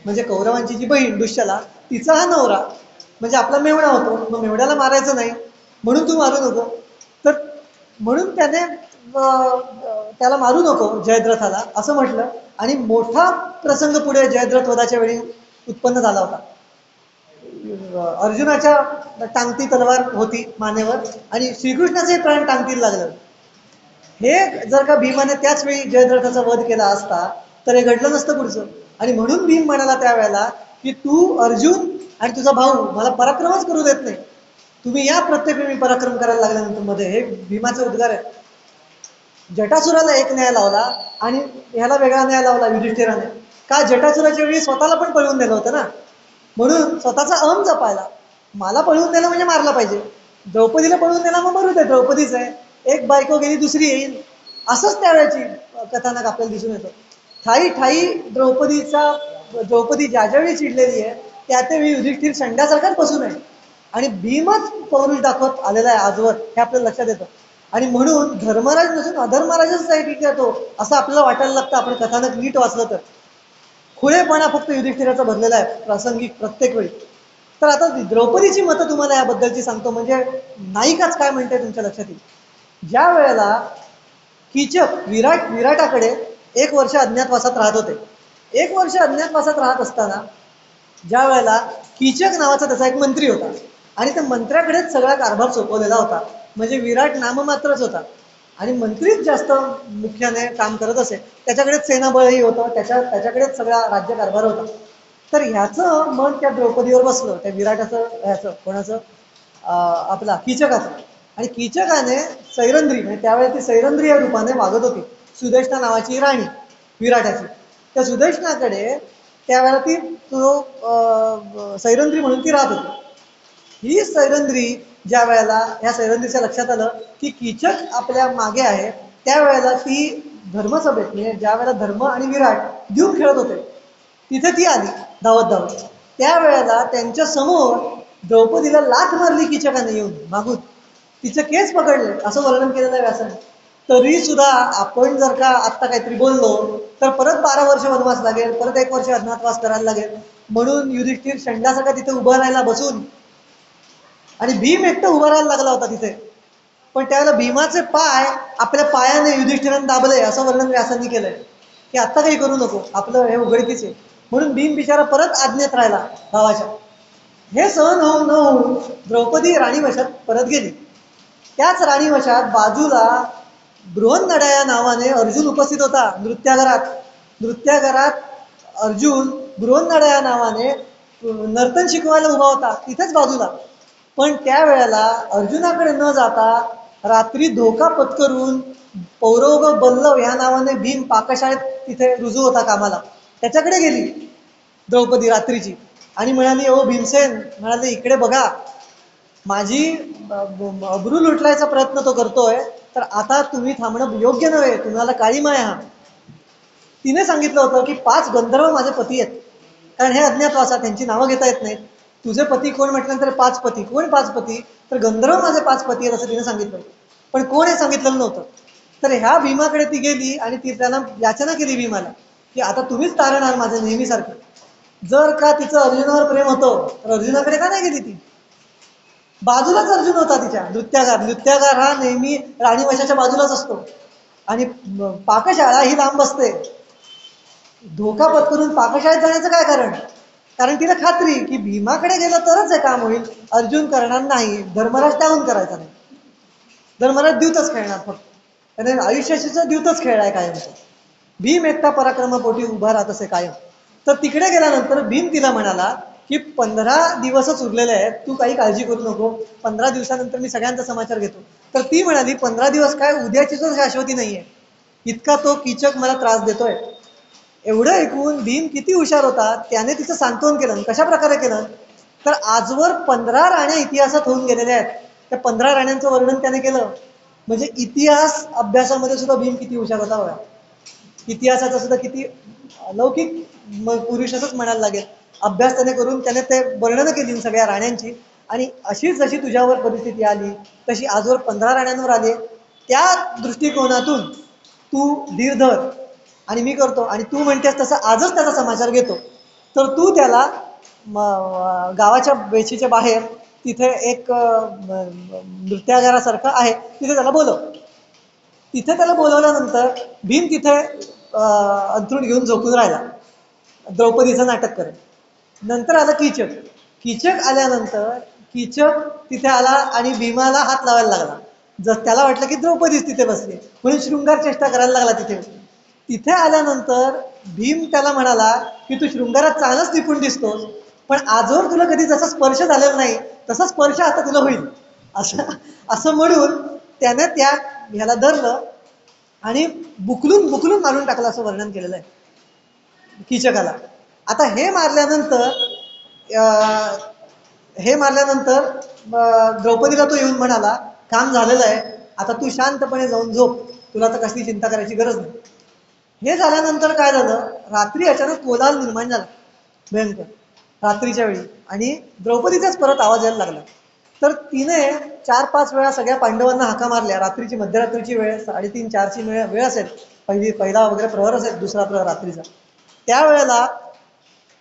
म्हणजे कौरवांची जी बहीण दुष्यला तिचा हा नवरा म्हणजे आपला मेवणा होतो, मग मेवण्याला मारायचं नाही म्हणून तू मारू नको. तर म्हणून त्याने त्याला मारू नको जयद्रथाला असं म्हटलं. आणि मोठा प्रसंग पुढे जयद्रथ वधाच्या वेळी उत्पन्न झाला होता. अर्जुनाच्या टांगती तलवार होती मानेवर आणि श्रीकृष्णाचे प्राण टांगतीला लागलं. हे जर का भीमाने त्याच वेळी जयद्रथाचा वध केला असता तर हे घडलं नसतं पुढचं. आणि म्हणून भीम म्हणाला त्यावेळेला की तू अर्जुन आणि तुझा भाऊ मला पराक्रमच करू देत नाही, तुम्ही या प्रत्येक वेळी पराक्रम करायला लागल्यानंतर मध्ये, हे भीमाचे उद्गार आहे. जटासुराला एक न्याय लावला आणि ह्याला वेगळा न्याय लावला युधिष्ठिराने. का जटासुराच्या वेळी स्वतःला पण पळवून नेलं होतं ना, म्हणून स्वतःचा अहम जपायला. मला पळवून नेलं म्हणजे मारला पाहिजे, द्रौपदीला पळवून नेला मग मरू दे, द्रौपदीच आहे, एक बायको गेली दुसरी येईल, असंच त्यावेळेची कथानक आपल्याला दिसून येतं. ठाई ठाई द्रौपदी ज्या ज्यावेळी चिडलेली आहे त्या त्यावेळी युधिष्ठिर संड्यासारखाच बसून आहे आणि भीमच पौरुष दाखवत आलेला आहे आजवर, हे आपल्याला लक्षात येतं. आणि म्हणून धर्मराज नसून अधर्मराजच साईड येतो असं आपल्याला वाटायला लागतं आपण कथानक नीट वाचलं तर. खुळेपणा फक्त युधिष्ठिराचा भरलेला आहे प्रासंगिक प्रत्येक वेळी. तर आता द्रौपदीची मतं तुम्हाला याबद्दलची सांगतो, म्हणजे नायिकाच काय म्हणते तुमच्या लक्षात येईल. ज्या वेळेला कीचक विराटाकडे 1 वर्ष अज्ञातवासात राहत होते. 1 वर्ष अज्ञातवासात राहत असताना ज्या वेळेला कीचक नावाचा त्याचा एक मंत्री होता आणि त्या मंत्र्याकडेच सगळा कारभार सोपवलेला होता. म्हणजे विराट नाममात्रच होता आणि मंत्रीच जास्त मुख्याने काम करत असे. त्याच्याकडेच सेनाबळही होतं, त्याच्याकडेच सगळा राज्यकारभार होता. तर ह्याचं मन त्या द्रौपदीवर बसलं, त्या विराटाचं ह्याचं कोणाचं आपला कीचकाचं. आणि कीचकाने सैरंद्री म्हणजे त्यावेळेस ती सैरंद्री या रूपाने वागत होती, सुदेष्णा नावाची राणी विराटाची. त्या सुदेष्णाकडे त्यावेळेला ती सैरंद्री म्हणून ती राहत होती. ही सैरंद्री ज्या वेळेला ह्या सैरंद्रीच्या लक्षात आलं की कीचक आपल्या मागे आहे, त्यावेळेला ती धर्मसभेत म्हणजे ज्या वेळेला धर्म आणि विराट घेऊन खेळत होते तिथे ती आली धावत धावत. त्यावेळेला त्यांच्या समोर द्रौपदीला लाथ मारली कीचकाने येऊन मागून, तिचे केस पकडले असं वर्णन केलेलं आहे व्यासाने. तरी सुद्धा आपण जर का आत्ता काहीतरी बोललो तर परत 12 वर्ष वनवास लागेल, परत 1 वर्ष अज्ञातवास करायला लागेल. म्हणून युधिष्ठिर शंडासारखा तिथे उभं राहायला बसून आणि भीम एकटं उभा राहायला लागला होता तिथे. पण त्यावेळेला भीमाचे पाय आपल्या पायाने युधिष्ठिराने दाबले असं वर्णन व्यासांनी केलंय की आत्ता काही करू नको, आपलं हे उघडकीच आहे. म्हणून भीम बिचारा परत आज्ञेत राहिला भावाच्या. हे सहन होऊन न होऊन द्रौपदी राणीवशात परत गेली. त्याच राणीवशात बाजूला बृहन्नडा या नावाने अर्जुन उपस्थित होता नृत्याघरात अर्जुन बृहन्नडा या नावाने नर्तन शिकवायला उभा होता तिथेच बाजूला. पण त्यावेळेला अर्जुनाकडे न जाता रात्री धोका पत्करून पौरव बल्लव या नावाने भीम पाकशाळेत तिथे रुजू होता कामाला, त्याच्याकडे गेली द्रौपदी रात्रीची. आणि म्हणाली, ओ भीमसेन, म्हणाले इकडे बघा, माझी अब्रू लुटण्याचा प्रयत्न तो करतोय, तर आता तुम्ही थांबणं योग्य नव्हे, तुम्हाला काळीमा आहे. हा तिने सांगितलं होतं की 5 गंधर्व माझे पती आहेत, कारण हे अज्ञातवासात त्यांची नावं घेता येत नाहीत. तुझे पती कोण म्हटल्यानंतर 5 पती, कोण 5 पती, तर गंधर्व माझे 5 पती आहेत असं तिने सांगितलं. पण कोण हे सांगितलेलं नव्हतं. तर ह्या भीमाकडे ती गेली आणि ती त्यांना याचना केली भीमाला, की आता तुम्हीच तारणहार माझं नेहमीसारखं. जर का तिचं अर्जुनावर प्रेम होतं तर अर्जुनाकडे का नाही गेली ती? बाजूलाच अर्जुन होता तिच्या. नृत्यागार हा नेहमी राणीवशाच्या बाजूलाच असतो. आणि पाकशाळा ही लांब असते. धोका पत्करून पाकशाळेत जाण्याचं काय कारण? कारण तिला खात्री की भीमाकडे गेलं तरच हे काम होईल. अर्जुन करणार नाही, धर्मराज त्याहून करायचा नाही. धर्मराज द्यूतच खेळणार फक्त. त्याने आयुष्याचा द्यूतच खेळलाय कायमचा. भीम एकटा पराक्रमापोटी उभा राहत असे कायम. तर तिकडे गेल्यानंतर भीम तिला म्हणाला की 15 दिवसच उरलेले आहेत, तू काही काळजी करू नको, 15 दिवसानंतर मी सगळ्यांचा समाचार घेतो. तर ती म्हणाली 15 दिवस काय, उद्याची तर शाश्वती नाहीये, इतका तो कीचक मला त्रास देतोय. एवढं ऐकून भीम किती हुशार होता, त्याने तिचं सांत्वन केलं. कशा प्रकारे केलं? तर आजवर 15 राण्या इतिहासात होऊन गेलेल्या आहेत. त्या 15 राण्यांचं वर्णन त्याने केलं. म्हणजे इतिहास अभ्यासामध्ये सुद्धा भीम किती हुशार होता बघा. इतिहासाचा सुद्धा किती लौकिक पुरुष असंच म्हणायला लागेल. अभ्यास त्याने करून त्याने ते वर्णन केली सगळ्या राण्यांची. आणि अशीच जशी तुझ्यावर परिस्थिती आली तशी आजवर 15 राण्यांवर आली. त्या दृष्टिकोनातून तू धीर धर आणि मी करतो, आणि तू म्हणतेस तसं आजच त्याचा समाचार घेतो. तर तू त्याला गावाच्या वेशीच्या बाहेर तिथे एक नृत्यागारासारखं आहे, तिथे त्याला बोलव. तिथे त्याला बोलवल्यानंतर भीम तिथे अंथरूण घेऊन झोपून राहिला, द्रौपदीचं नाटक करत. नंतर आलं कीचक. कीचक आल्यानंतर कीचक तिथे आला आणि भीमाला हात लावायला लागला. त्याला वाटलं की द्रौपदीच तिथे बसली, म्हणून शृंगार चेष्टा करायला लागला तिथे. तिथे आल्यानंतर भीम त्याला म्हणाला की तू शृंगारात चांगलाच निपुण दिसतोस, पण आजवर तुला कधी जसा स्पर्श झालेला नाही तसा स्पर्श आता तुला होईल, असं असं म्हणून त्याने त्या ह्याला धरलं आणि बुकलून बुकलून मारून टाकलं, असं वर्णन केलेलं आहे कीचकाला. आता हे मारल्यानंतर द्रौपदीला तो येऊन म्हणाला, काम झालेलं आहे, आता तू शांतपणे जाऊन झोप, तुला तर कसली चिंता करायची गरज नाही. हे झाल्यानंतर काय झालं, रात्री अचानक कोलाहल निर्माण झाला भयंकर रात्रीच्या वेळी, आणि द्रौपदीचाच परत आवाज यायला लागला. तर तिने 4-5 वेळा सगळ्या पांडवांना हाका मारल्या. रात्रीची, मध्यरात्रीची वेळ, 3:30-4ची वेळ असेल, पहिला वगैरे प्रहर असेल, दुसरा प्रहर रात्रीचा. त्यावेळेला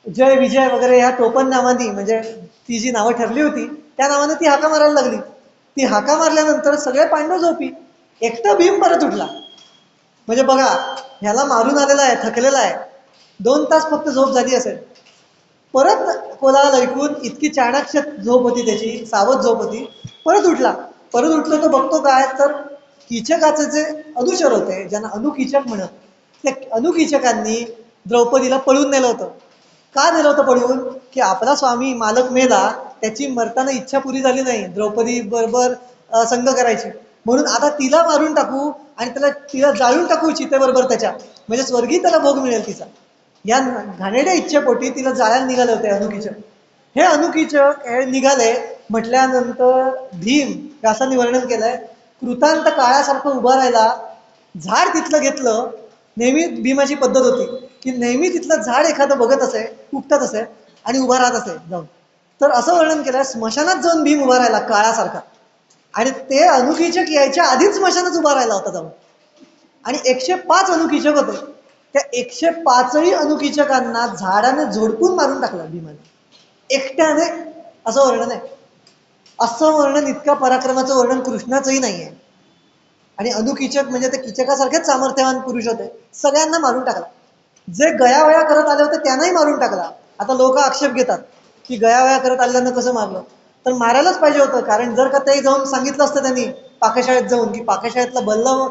जय विजय वगैरे ह्या टोपण नावानी, म्हणजे ती जी नावं ठरली होती त्या नावाने ती हाका मारायला लागली. ती हाका मारल्यानंतर सगळे पांडव झोपी, एकटा भीम परत उठला. म्हणजे बघा, ह्याला मारून आलेला आहे, थकलेला आहे, 2 तास फक्त झोप झाली असेल. परत कोलाहल ऐकून, इतकी चाणाक्ष झोप होती त्याची, सावध झोप होती, परत उठला. परत उठलो तो बघतो काय, तर कीचकाचे जे अनुचर होते, ज्यांना अनुकीचक म्हणत, त्या अनुकीचकांनी द्रौपदीला पळून नेलं होतं. का नेलं होतं पळून? की आपला स्वामी मालक मेला, त्याची मरताना इच्छा पुरी झाली नाही, द्रौपदी बरोबर संग करायची, म्हणून आता तिला मारून टाकू आणि तिला जाळून टाकू चितेबरोबर त्याच्या, म्हणजे स्वर्गीय त्याला भोग मिळेल तिचा. या घाणेरड्या इच्छेपोटी तिला जाळायला निघाले होते अनुकीचक. हे अनुकीचक हे निघाले म्हटल्यानंतर भीम व्यासांनी वर्णन केलंय, कृतांत काळासारखं उभा राहिला, झाड तिथलं घेतलं. नेहमी भीमाची पद्धत होती की नेहमी तिथलं झाड एखादं बघत असे, उपटत असे आणि उभा राहत असे जाऊन. तर असं वर्णन केलं, स्मशानात जाऊन भीम उभा राहिला काळासारखा, आणि ते अनुकीचक यायच्या आधीच स्मशानात उभा राहिला होता जाऊन. आणि 105 अनुकीचक होते. त्या 105ही अनुकीचकांना झाडाने झोडपून मारून टाकलं भीमाने एकट्याने, असं वर्णन आहे. असं वर्णन, इतका पराक्रमाचं वर्णन कृष्णाचंही नाहीये. आणि अनुकीचक म्हणजे ते कीचकासारखेच सामर्थ्यवान पुरुष होते, सगळ्यांना मारून टाकला. जे गयावया करत आले होते त्यांनाही मारून टाकला. आता लोक आक्षेप घेतात की गयावया करत आलेल्यांना कसं मारलं, तर मारायलाच पाहिजे होतं, कारण जर का ते जाऊन सांगितलं असतं त्यांनी पाकशाळेत जाऊन की पाकशाळेतला बल्लव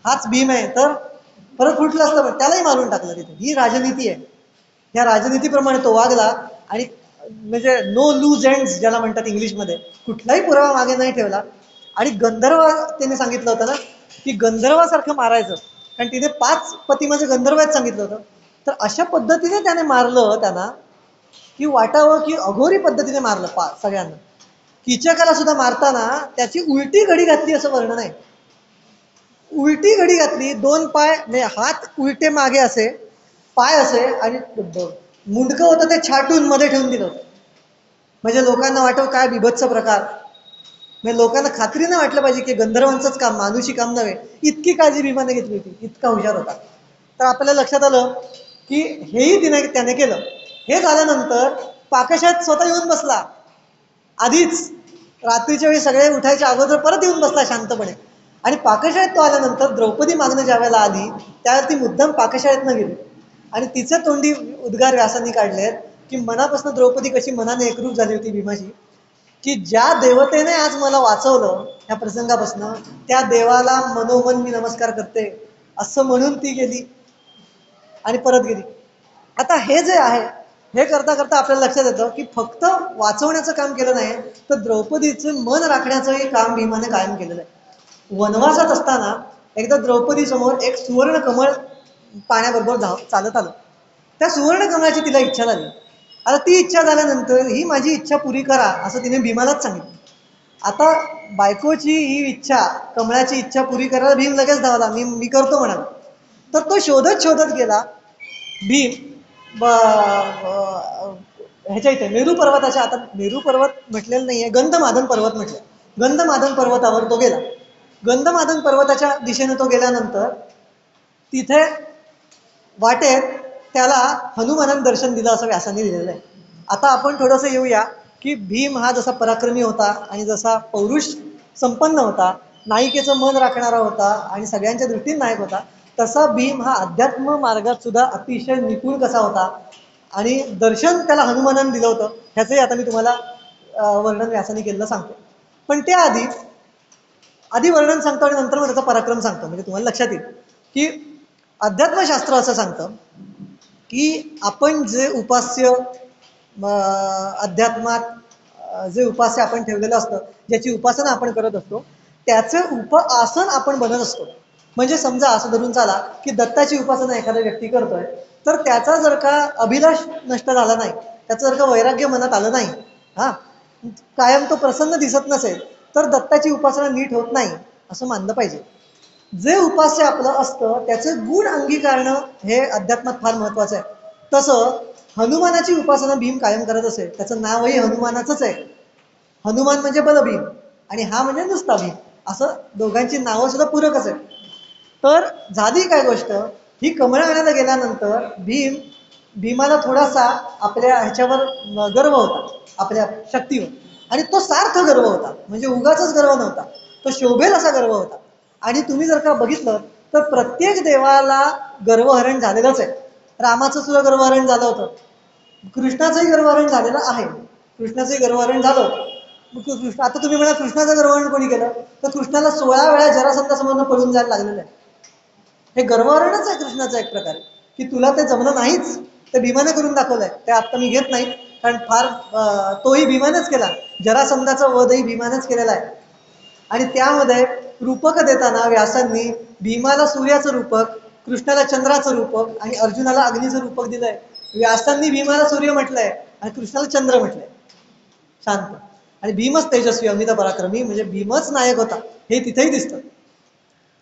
हाच भीम आहे, तर परत फुटलं असतं, पण त्यालाही मारून टाकलं तिथे. ही राजनीती आहे. या राजनीतीप्रमाणे तो वागला. आणि म्हणजे नो लूज एंड्स ज्याला म्हणतात इंग्लिशमध्ये, कुठलाही पुरावा मागे नाही ठेवला. आणि गंधर्व त्याने सांगितलं होतं ना की गंधर्वासारखं मारायचं, कारण तिने 5 पती म्हणजे गंधर्व आहेत सांगितलं होतं. तर अशा पद्धतीने त्याने मारलं त्यांना की वाटावं की अघोरी पद्धतीने मारलं सगळ्यांना. कीचकाला सुद्धा मारताना त्याची उलटी घडी घातली असं वर्णन आहे. उलटी घडी घातली, दोन पाय म्हणजे हात उलटे मागे असे, पाय असे, आणि मुंडकं होतं ते छाटून मध्ये ठेवून दिलं होतं. म्हणजे लोकांना वाटव काय बिभत्स प्रकार. म्हणजे लोकांना खात्रीनं वाटलं पाहिजे की गंधर्वांचंच काम, मानुषी काम नव्हे. इतकी काळजी भीमाने घेतली होती, इतका हुशार होता. तर आपल्याला लक्षात आलं की हेही त्याने केलं. हे झाल्यानंतर पाकशाळेत स्वतः येऊन बसला. आधीच रात्रीच्या वेळी सगळे उठायच्या अगोदर परत येऊन बसला शांतपणे. आणि पाकशाळेत तो आल्यानंतर द्रौपदी मागणं ज्या वेळेला आली त्यावेळेला ती मुद्दाम पाकशाळेत गेली आणि तिचं तोंडी उद्गार व्यासांनी काढलेत की मनापासून द्रौपदी कशी मनाने एकरूप झाली होती भीमाशी, की ज्या देवतेने आज मला वाचवलं या प्रसंगापासून त्या देवाला मनोमन मी नमस्कार करते असं म्हणून ती गेली आणि परत गेली. आता हे जे आहे हे करता करता आपल्याला लक्षात येतं की फक्त वाचवण्याचं काम केलं नाही तर द्रौपदीचं मन राखण्याचंही काम भीमाने कायम केलेलं आहे. वनवासात असताना एकदा द्रौपदी समोर एक सुवर्ण कमळ पाण्याबरोबर चालत आलं. त्या सुवर्ण कमळाची तिला इच्छा झाली. आता ती इच्छा झाल्यानंतर ही माझी इच्छा पुरी करा असं तिने भीमालाच सांगितलं. आता बायकोची ही इच्छा, कमळाची इच्छा पुरी करायला भीम लगेच धावला, मी करतो म्हणाला. तर तो शोधत शोधत गेला भीम ह्याच्या इथे मेरू पर्वताच्या, आता मेरू पर्वत म्हटलेलं नाहीये, गंधमादन पर्वत म्हटलं. गंधमादन पर्वतावर तो गेला. गंधमादन पर्वताच्या दिशेने तो गेल्यानंतर तिथे वाटेत त्याला हनुमानानं दर्शन दिलं असं व्यासांनी लिहिलेलं आहे. आता आपण थोडंसं येऊया की भीम हा जसा पराक्रमी होता आणि जसा पौरुष संपन्न होता, नायिकेचं मन राखणारा होता आणि सगळ्यांच्या दृष्टीने नायक होता, तसा भीम हा अध्यात्म मार्गात सुद्धा अतिशय निपुण कसा होता आणि दर्शन त्याला हनुमानानं दिलं होतं ह्याचंही आता मी तुम्हाला वर्णन व्यासाने केलेलं सांगतो. पण आधी वर्णन सांगतो आणि नंतर मग त्याचा पराक्रम सांगतो, म्हणजे तुम्हाला लक्षात येईल की अध्यात्मशास्त्र असं सांगतं की आपण जे उपास्य अध्यात्मात जे उपास्य आपण ठेवलेलं असतं, ज्याची उपासना आपण करत असतो त्याचं उपआसन आपण बनत असतो. म्हणजे समजा असं धरून चाला की दत्ताची उपासना एखादा व्यक्ती करतोय तर त्याचा जर का अभिलाष नष्ट झाला नाही, त्याचं जर का वैराग्य मनात आलं नाही, हा कायम तो प्रसन्न दिसत नसेल तर दत्ताची उपासना नीट होत नाही असं मानलं पाहिजे. जे उपास्य आपलं असतं त्याचे गुण अंगीकारणं हे अध्यात्मात फार महत्वाचं आहे. तसं हनुमानाची उपासना भीम कायम करत असेल, त्याचं नावही हनुमानाचंच आहे. हनुमान म्हणजे बलभीम आणि हा म्हणजे नुसता भीम, असं दोघांची नावं सुद्धा पूरकच आहे. तर झाली काय गोष्ट, ही कमळं आणायला गेल्यानंतर भीमाला थोडासा आपल्या ह्याच्यावर गर्व होता, आपल्या शक्तीवर, आणि तो सार्थ गर्व होता, म्हणजे उगाचच गर्व नव्हता, तो शोभेल असा गर्व होता. आणि तुम्ही जर का बघितलं तर प्रत्येक देवाला गर्वहरण झालेलंच आहे. रामाचं सुद्धा गर्वहरण झालं होतं, कृष्णाचंही गर्वहरण झालेलं आहे, कृष्णाचंही गर्वहरण झालं होतं. आता तुम्ही म्हणा कृष्णाचं गर्वहरण कोणी केलं, तर कृष्णाला 16 वेळा जरासंधासमोरनं पळून जायला लागलेलं आहे. हे गर्वहरणच आहे कृष्णाचं एक प्रकारे, की तुला ते जमलं नाहीच ते भीमाने करून दाखवलंय. ते आता मी घेत नाही कारण फार तोही भीमानेच केला, जरासंधाचा वधही भीमानेच केलेला आहे. आणि त्यामध्ये रूपक देताना व्यासांनी भीमाला सूर्याचं रूपक, कृष्णाला चंद्राचं रूपक आणि अर्जुनाला अग्नीचं रूपक दिलंय. व्यासांनी भीमाला सूर्य म्हटलंय आणि कृष्णाला चंद्र म्हटलंय. शांत. आणि भीमच तेजस्वी अमित पराक्रमी, म्हणजे भीमच नायक होता हे तिथेही दिसतं.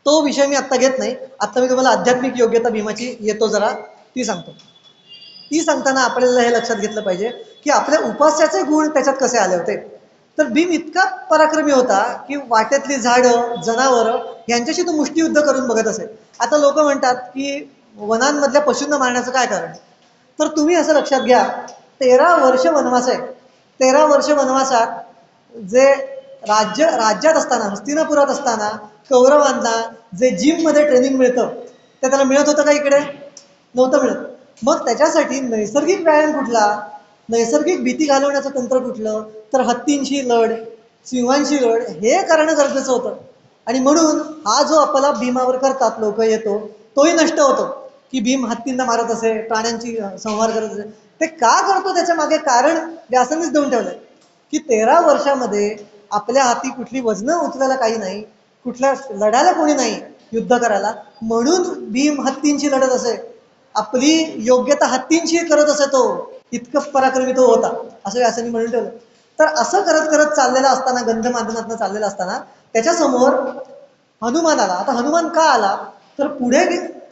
तो विषय मी आत्ता घेत नाही. आता मी तुम्हाला आध्यात्मिक योग्यता भीमाची येतो जरा ती सांगतो. ती सांगताना आपल्याला हे लक्षात घेतलं पाहिजे की आपल्या उपास्याचे गुण त्याच्यात कसे आले होते. तर भीम इतका पराक्रमी होता की वाटेतली झाडं, जनावरं यांच्याशी तो मुष्टियुद्ध करून बघत असेल. आता लोक म्हणतात की वनांमधल्या पशूंना मारण्याचं काय कारण, तर तुम्ही असं लक्षात घ्या 13 वर्ष वनवास आहे. 13 वर्ष वनवासात जे राज्यात असताना, हस्तिनापुरात असताना कौरवांना जे जिम मध्ये ट्रेनिंग मिळतं ते त्याला मिळत होतं का इकडे, नव्हतं मिळत. मग त्याच्यासाठी नैसर्गिक व्यायाम कुठला, नैसर्गिक भीती घालवण्याचं तंत्र कुठलं, तर हत्तींशी लढ, सिंहांशी लढ हे करणं गरजेचं होतं. आणि म्हणून हा जो आपला भीमावर करतात लोक येतो तोही नष्ट होतो की भीम हत्तींना मारत असे, प्राण्यांची संहार करत असे. ते का करतो त्याच्या मागे कारण व्यासांनीच देऊन ठेवलंय की 13 वर्षामध्ये आपल्या हाती कुठली वजनं उचलायला काही नाही, कुठल्या लढायला कोणी नाही युद्ध करायला, म्हणून भीम हत्तींशी लढत असे. आपली योग्यता हत्तींशी करत असे तो, इतकं पराक्रमी तो होता, असं व्यासांनी म्हणून ठेवलं. तर असं करत करत चाललेलं असताना, गंधमादनातनं चाललेलं असताना त्याच्यासमोर हनुमानाला, आता हनुमान का आला, तर पुढे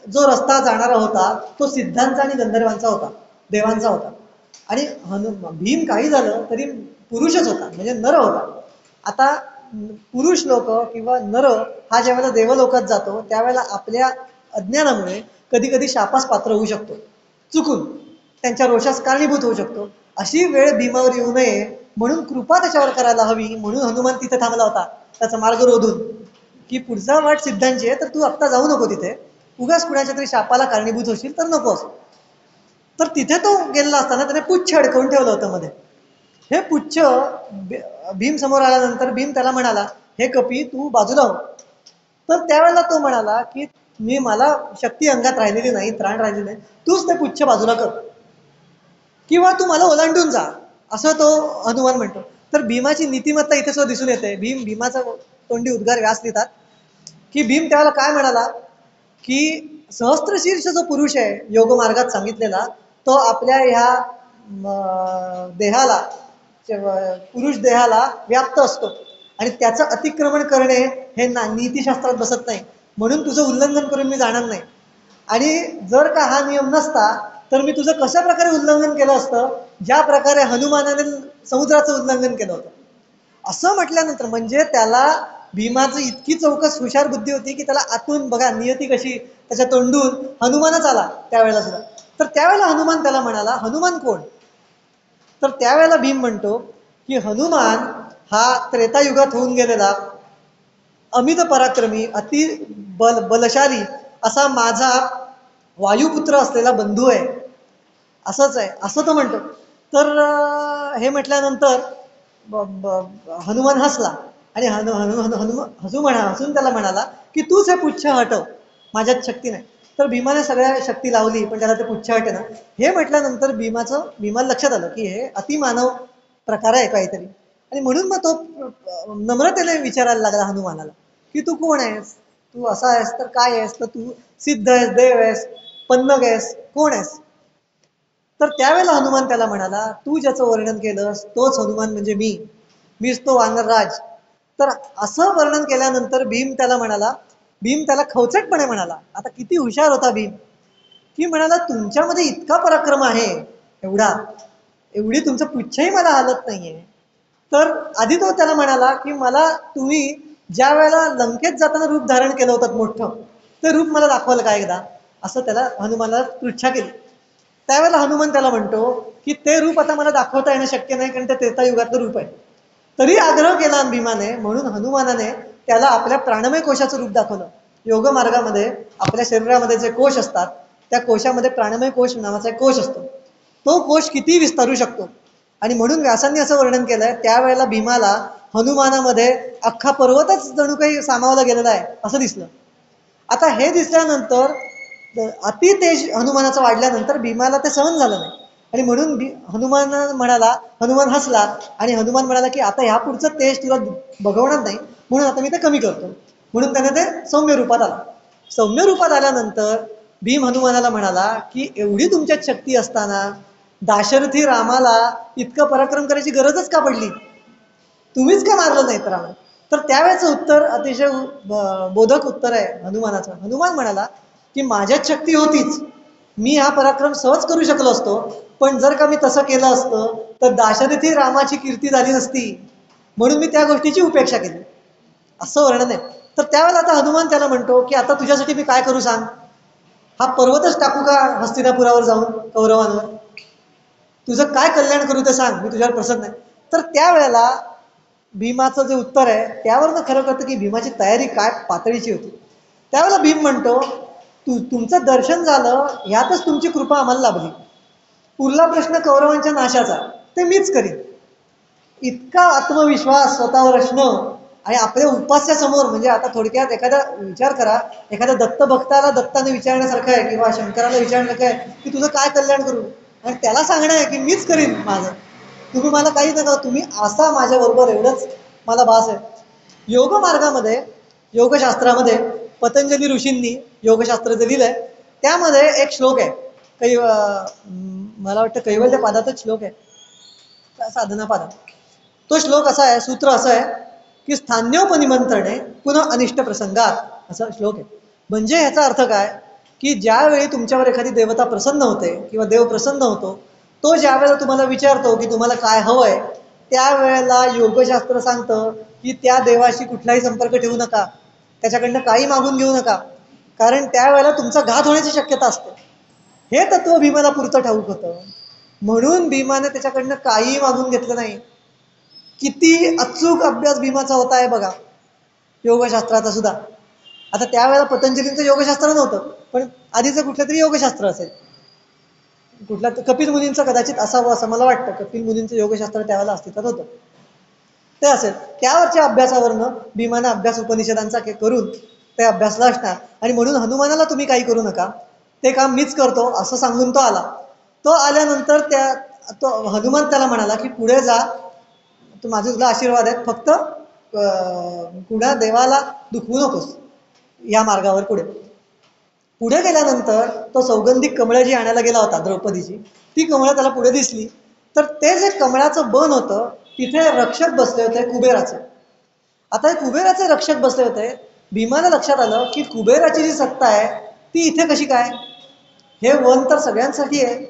जो रस्ता जाणारा होता तो सिद्धांचा आणि गंधर्वांचा होता, देवांचा होता. आणि भीम काही झालं तरी पुरुषच होता, म्हणजे नर होता. आता पुरुष लोक किंवा नर हा ज्यावेळेला देवलोकात जातो त्यावेळेला आपल्या अज्ञानामुळे कधी कधी शापास पात्र होऊ शकतो, चुकून त्यांच्या रोषास कारणीभूत होऊ शकतो. अशी वेळ भीमावर येऊ नये म्हणून कृपा त्याच्यावर करायला हवी, म्हणून हनुमान तिथे थांबला होता त्याचा मार्ग रोधून, की पुढचा वाट सिद्धांची आहे तर तू आत्ता जाऊ नको तिथे, उगाच कुणाच्या तरी शापाला कारणीभूत होशील तर नकोस. तर तिथे तो गेलेला असताना त्याने पुच्छ अडकवून ठेवलं होतं मध्ये. हे पुच्छ भीम समोर आल्यानंतर भीम त्याला म्हणाला, हे कपी तू बाजूला हो. तर त्यावेळेला तो म्हणाला की मला शक्ती अंगात राहिलेली नाही, त्राण राहिलेली नाही, तूच ते पुच्छ बाजूला कर किंवा तू मला ओलांडून जा, असं तो हनुमान म्हणतो. तर भीमाची नीतिमत्ता इथे सुद्धा दिसून येते. भीमाचा तोंडी उद्गार व्यास लिहितात की भीम त्यावेळेला काय म्हणाला की सहस्त्रशीर्ष जो पुरुष आहे योग मार्गात सांगितलेला, तो आपल्या ह्या देहाला, पुरुष देहाला व्याप्त असतो आणि त्याचं अतिक्रमण करणे हे नीतिशास्त्रात बसत नाही, म्हणून तुझं उल्लंघन करून मी जाणार नाही. आणि जर का हा नियम नसता तर मी तुझं कशा प्रकारे उल्लंघन केलं असतं, ज्या प्रकारे हनुमानाने समुद्राचं उल्लंघन केलं होतं. असं म्हटल्यानंतर म्हणजे त्याला भीमाचं इतकी चौकस हुशार बुद्धी होती की त्याला आतून बघा नियती कशी, त्याच्या तोंडून हनुमानच आला त्यावेळेला सुद्धा. तर त्यावेळेला हनुमान त्याला म्हणाला, हनुमान कोण? तर त्यावेळेला भीम म्हणतो की हनुमान हा त्रेतायुगात होऊन गेलेला अमित पराक्रमी, अति बलशाली असा माझा वायुपुत्र असलेला बंधू आहे, असंच आहे, असं तो म्हणतो. तर हे म्हटल्यानंतर हनुमान हसला आणि हसून त्याला म्हणाला की तूच हे पुच्छ हटव, माझ्यात शक्ती नाही. तर भीमाने सगळ्या शक्ती लावली पण त्याला ते पुच्छ हटे ना. हे म्हटल्यानंतर भीमाला लक्षात आलं की हे अतिमानव प्रकार आहे काहीतरी, आणि म्हणून मग तो नम्रतेने विचारायला लागला हनुमानाला की तू कोण आहेस, तू असा आहेस तर काय आहेस, तर तू सिद्ध आहेस, देव आहेस, पन्नग आहेस, कोण आहेस? तर त्यावेळेला हनुमान त्याला म्हणाला, तू ज्याचं वर्णन केलंस तोच हनुमान म्हणजे मीच तो वानरराज. तर असं वर्णन केल्यानंतर भीम त्याला खवचटपणे म्हणाला, आता किती हुशार होता भीम, की म्हणाला तुमच्यामध्ये इतका पराक्रम आहे, एवढी तुमचं पुच्छही मला हालत नाहीये. तर आधी तो त्याला म्हणाला की मला तुम्ही ज्या वेळेला लंकेत जाताना रूप धारण केलं होतं मोठं, ते रूप मला दाखवाल का एकदा, असं त्याला हनुमानाला पृच्छा केली. त्यावेळेला हनुमान त्याला म्हणतो की ते रूप आता मला दाखवता येणं शक्य नाही, कारण ते त्रेतायुगातलं रूप आहे. तरी आग्रह केला भीमाने, म्हणून हनुमानाने त्याला आपल्या प्राणमय कोशाचं रूप दाखवलं. योग मार्गामध्ये आपल्या शरीरामध्ये जे कोश असतात त्या कोशामध्ये प्राणमय कोश नावाचा एक कोश असतो, तो कोश किती विस्तारू शकतो. आणि म्हणून व्यासांनी असं वर्णन केलंय, त्यावेळेला भीमाला हनुमानामध्ये अख्खा पर्वतच जणू काही सामावला गेलेला आहे असं दिसलं. आता हे दिसल्यानंतर अति तेज हनुमानाचं वाढल्यानंतर भीमाला ते सहन झालं नाही, आणि म्हणून हनुमान हसला आणि हनुमान म्हणाला की आता ह्या पुढचं तेज तुला बघवणार नाही, म्हणून आता मी ते कमी करतो. म्हणून त्याने ते सौम्य रूपात आला. सौम्य रूपात आल्यानंतर भीम हनुमानाला म्हणाला की एवढी तुमच्यात शक्ती असताना दाशरथी रामाला इतकं पराक्रम करायची गरजच का पडली, तुम्हीच का मारलं नाही तर आम्हाला? तर त्यावेळेचं उत्तर अतिशय बोधक उत्तर आहे हनुमानाचं. हनुमान म्हणाला की माझ्यात शक्ती होतीच, मी हा पराक्रम सहज करू शकलो असतो, पण जर का मी तसं केलं असतं तर दाशरथी रामाची कीर्ती झाली नसती, म्हणून मी त्या गोष्टीची उपेक्षा केली, असं वर्णन आहे. तर त्यावेळेला आता हनुमान त्याला म्हणतो की आता तुझ्यासाठी मी काय करू सांग, हा पर्वतच टाकू का हस्तिनापुरावर जाऊन कौरवांवर, तुझं काय कल्याण करू ते सांग, मी तुझ्यावर प्रसन्न आहे. तर त्यावेळेला भीमाचं जे उत्तर आहे त्यावरनं खरं कळतं की भीमाची तयारी काय पातळीची होती. त्यावेळेला भीम म्हणतो तुमचं दर्शन झालं ह्यातच तुमची कृपा आम्हाला लाभली, उरला प्रश्न कौरवांच्या नाशाचा ते मीच करीन. इतका आत्मविश्वास स्वतःवर असणं आणि आपल्या उपास्यासमोर, म्हणजे आता थोडक्यात एखादा विचार करा, एखाद्या दत्तभक्ताला दत्ताने विचारण्यासारखं आहे किंवा शंकराला विचारण्यासारखं आहे की तुझं काय कल्याण करू, आणि त्याला सांगणं आहे की मीच करीन माझं, तुम्ही मला काही नका, तुम्ही असा माझ्याबरोबर, एवढंच मला भास आहे. योग मार्गामध्ये, योगशास्त्रामध्ये पतंजली ऋषींनी योगशास्त्र जे लिहिलंय त्यामध्ये एक श्लोक आहे मला वाटतं कैवल्य पादातच श्लोक आहे, साधना पादात. तो श्लोक असा आहे, सूत्र असं आहे की स्थान्योपनिमंत्रणे पुन्हा अनिष्ट प्रसंगात, असा श्लोक आहे. म्हणजे ह्याचा अर्थ काय की ज्यावेळी तुमच्यावर एखादी देवता प्रसन्न होते किंवा देव प्रसन्न होतो, तो ज्या वेळेला तुम्हाला विचारतो की तुम्हाला काय हवंय, त्यावेळेला योगशास्त्र सांगतं की त्या देवाशी कुठलाही संपर्क ठेवू नका, त्याच्याकडनं काही मागून घेऊ नका, कारण त्यावेळेला तुमचा घात होण्याची शक्यता असते. हे तत्व भीमाला पुरतं ठाऊक होतं, म्हणून भीमाने त्याच्याकडनं काही मागून घेतलं नाही. किती अचूक अभ्यास भीमाचा होता आहे बघा, योगशास्त्राचा सुद्धा. आता त्यावेळेला पतंजलींचं योगशास्त्र नव्हतं, पण आधीचं कुठलं तरी योगशास्त्र असेल, कुठला कपिल मुनींचं कदाचित असावं असं मला वाटतं. कपिल मुनींचं योगशास्त्र त्यावेळेला अस्तित्वात होतं, ते असेल. त्यावरच्या अभ्यासावरनं भीमानं अभ्यास उपनिषदांचा करून ते अभ्यासला असणार. आणि म्हणून हनुमानाला तुम्ही काही करू नका, ते काम मीच करतो असं सांगून तो आला. तो आल्यानंतर तो हनुमान त्याला म्हणाला की पुढे जा, तू माझे तुला आशीर्वाद आहेत, फक्त कुणा देवाला दुखवू नकोस या मार्गावर. पुढे गेल्यानंतर तो सौगंधिक कमळं जी आणायला गेला होता द्रौपदीची, ती कमळं त्याला पुढे दिसली. तर ते जे कमळाचं बन होतं तिथे रक्षक बसले होते कुबेराचे. आता हे कुबेराचे रक्षक बसले होते. भीमाला लक्षात आलं की कुबेराची जी सत्ता आहे ती इथे कशी काय, हे वन तर सगळ्यांसाठी आहे,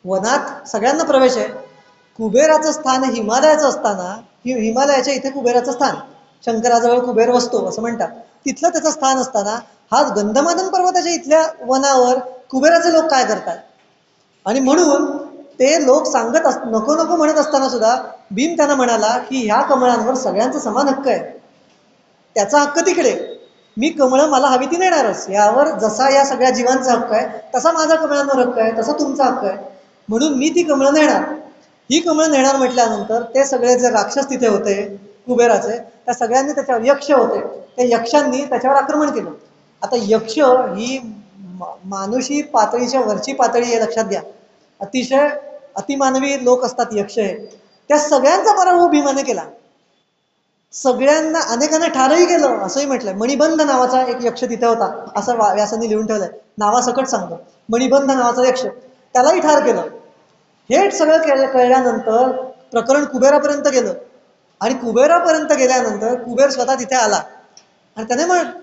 वनात सगळ्यांना प्रवेश आहे. कुबेराचं स्थान हिमालयाचं असताना हिमालयाच्या इथे कुबेराचं स्थान, शंकराजवळ कुबेर वसतो असं म्हणतात, तिथलं त्याचं स्थान असताना हा गंधमादन पर्वताच्या इथल्या वनावर कुबेराचे लोक काय करतात. आणि म्हणून ते लोक सांगत नको नको म्हणत असताना सुद्धा भीम त्यांना म्हणाला की ह्या कमळांवर सगळ्यांचा समान हक्क आहे, त्याचा हक्क तिकडे, मी कमळं मला हवी ती नेणारच, यावर जसा या सगळ्या जीवांचा हक्क आहे तसा माझा कमळांवर हक्क आहे, तसा तुमचा हक्क आहे, म्हणून मी ती कमळं नेणार. ही कमळं नेणार म्हटल्यानंतर ते सगळे जे राक्षस तिथे होते कुबेराचे, त्या सगळ्यांनी त्याच्यावर, यक्ष होते, त्या यक्षांनी त्याच्यावर आक्रमण केलं. आता यक्ष ही मानुषी पातळीच्या वरची पातळी आहे, लक्षात घ्या. अतिशय अतिमानवी लोक असतात यक्ष हे. त्या सगळ्यांचा पराभव भीमाने केला, सगळ्यांना, अनेकांना ठारही केलं. असंही म्हटलंय, मणिबंध नावाचा एक यक्ष तिथे होता, असं व्यासांनी लिहून ठेवलंय, नावासकट सांगतो. मणिबंध नावाचा यक्ष, त्यालाही ठार केलं. हे सगळं कळल्यानंतर प्रकरण कुबेरापर्यंत गेलं. आणि कुबेरापर्यंत गेल्यानंतर कुबेर स्वतः तिथे आला. आणि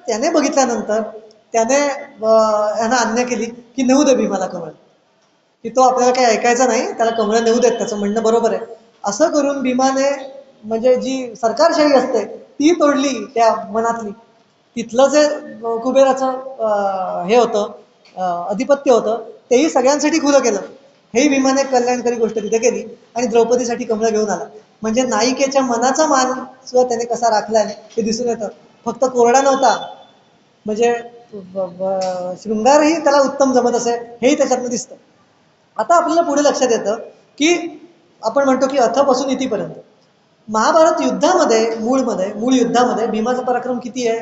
त्याने बघितल्यानंतर त्याने यांना आज्ञा केली की नेऊ दे भीमाला कमळ, की तो आपल्याला काही ऐकायचा नाही, त्याला कमळं नेऊ देत, त्याचं म्हणणं बरोबर आहे. असं करून भीमाने म्हणजे जी सरकारशाही असते ती तोडली त्या मनातली. तिथलं जे कुबेराचं हे होतं अधिपत्य होतं तेही सगळ्यांसाठी खुलं केलं. हेही भीमाने कल्याणकारी गोष्ट तिथे केली आणि द्रौपदीसाठी कमळं घेऊन आला. म्हणजे नायिकेच्या मनाचा मान सुद्धा त्याने कसा राखलाय हे दिसून येतं. फक्त कोरडा नव्हता, म्हणजे शृंगारही त्याला उत्तम जमत असे, हेही त्याच्यातनं दिसतं. आता आपल्याला पुढे लक्षात येतं की आपण म्हणतो की अथपासून इथेपर्यंत महाभारत युद्धामध्ये मूळ युद्धामध्ये भीमाचा पराक्रम किती आहे,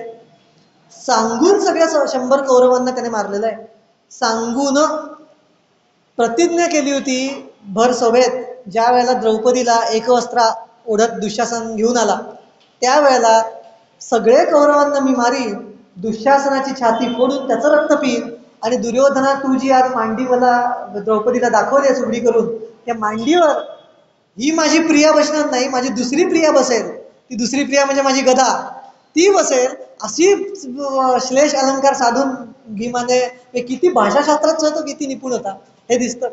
सांगून सगळ्या 100 कौरवांना त्याने मारलेलं आहे. सांगून प्रतिज्ञा केली होती भर सभेत, ज्या वेळेला द्रौपदीला एकवस्त्रा ओढत दुःशासन घेऊन आला, त्यावेळेला सगळे कौरवांना मी मारीन, दुःशासनाची छाती फोडून त्याचं रक्त पिईन, आणि दुर्योधना तू जी आज मांडी मला द्रौपदीला दाखवली उघडी करून, त्या मांडीवर ही माझी प्रिया बसणार नाही, माझी दुसरी प्रिया बसेल, ती दुसरी प्रिया म्हणजे माझी गदा, ती बसेल, अशी श्लेष अलंकार साधून भीमाने, किती भाषाशास्त्राचा तो किती निपुण होता हे दिसतं.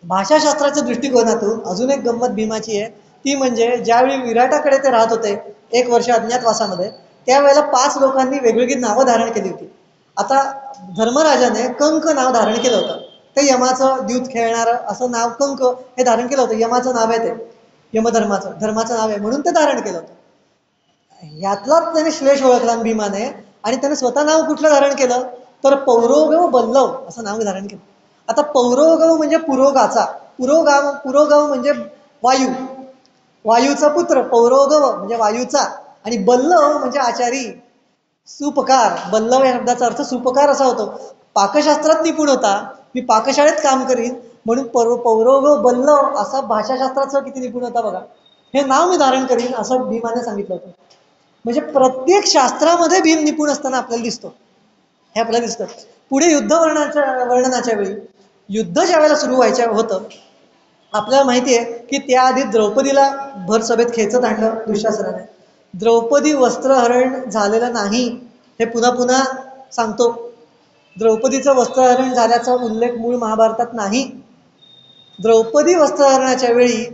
भाषाशास्त्राच्या दृष्टिकोनातून अजून एक गंमत भीमाची आहे, ती म्हणजे ज्यावेळी विराटाकडे ते राहत होते 1 वर्ष अज्ञातवासामध्ये, त्यावेळेला 5 लोकांनी वेगवेगळी नावं धारण केली होती. आता धर्मराजाने कंक नाव धारण केलं होतं, ते यमाचं द्यूत खेळणारं असं नाव कंक हे धारण केलं होतं. यमाचं नाव आहे, ते धर्माचं नाव आहे म्हणून ते धारण केलं होतं. यातलाच त्याने श्लेष ओळखला भीमाने, आणि त्याने स्वतः नाव कुठलं धारण केलं तर पौरोगव बल्लव असं नाव धारण केलं. आता पौरोगव म्हणजे पुरोगाचा, पुरोगाव म्हणजे वायूचा पुत्र, पौरोगव म्हणजे वायूचा, आणि बल्लव म्हणजे आचारी, सुपकार. बल्लव या शब्दाचा अर्थ सुपकार असा होतो. पाकशास्त्रात निपुण होता, मी पाकशाळेत काम करीन म्हणून पौरोगव बल्लव असा भाषाशास्त्राचं किती निपुण होता बघा. हे नाव मी धारण करीन असं भीमाने सांगितलं होतं. म्हणजे प्रत्येक शास्त्रामध्ये भीम निपुण असताना आपल्याला दिसतो, हे आपल्याला दिसतं. पुढे युद्ध वर्णनाच्या वेळी युद्ध ज्या वेळेला सुरू व्हायचं होतं, आपल्याला माहिती आहे की त्याआधी द्रौपदीला भर सभेत खेचत आणलं दुःशासनाने. द्रौपदी वस्त्रहरण झालेलं नाही हे पुन्हा पुन्हा सांगतो. द्रौपदीचं वस्त्रहरण झाल्याचा उल्लेख मूळ महाभारतात नाही. द्रौपदी वस्त्रहरणाच्या वेळी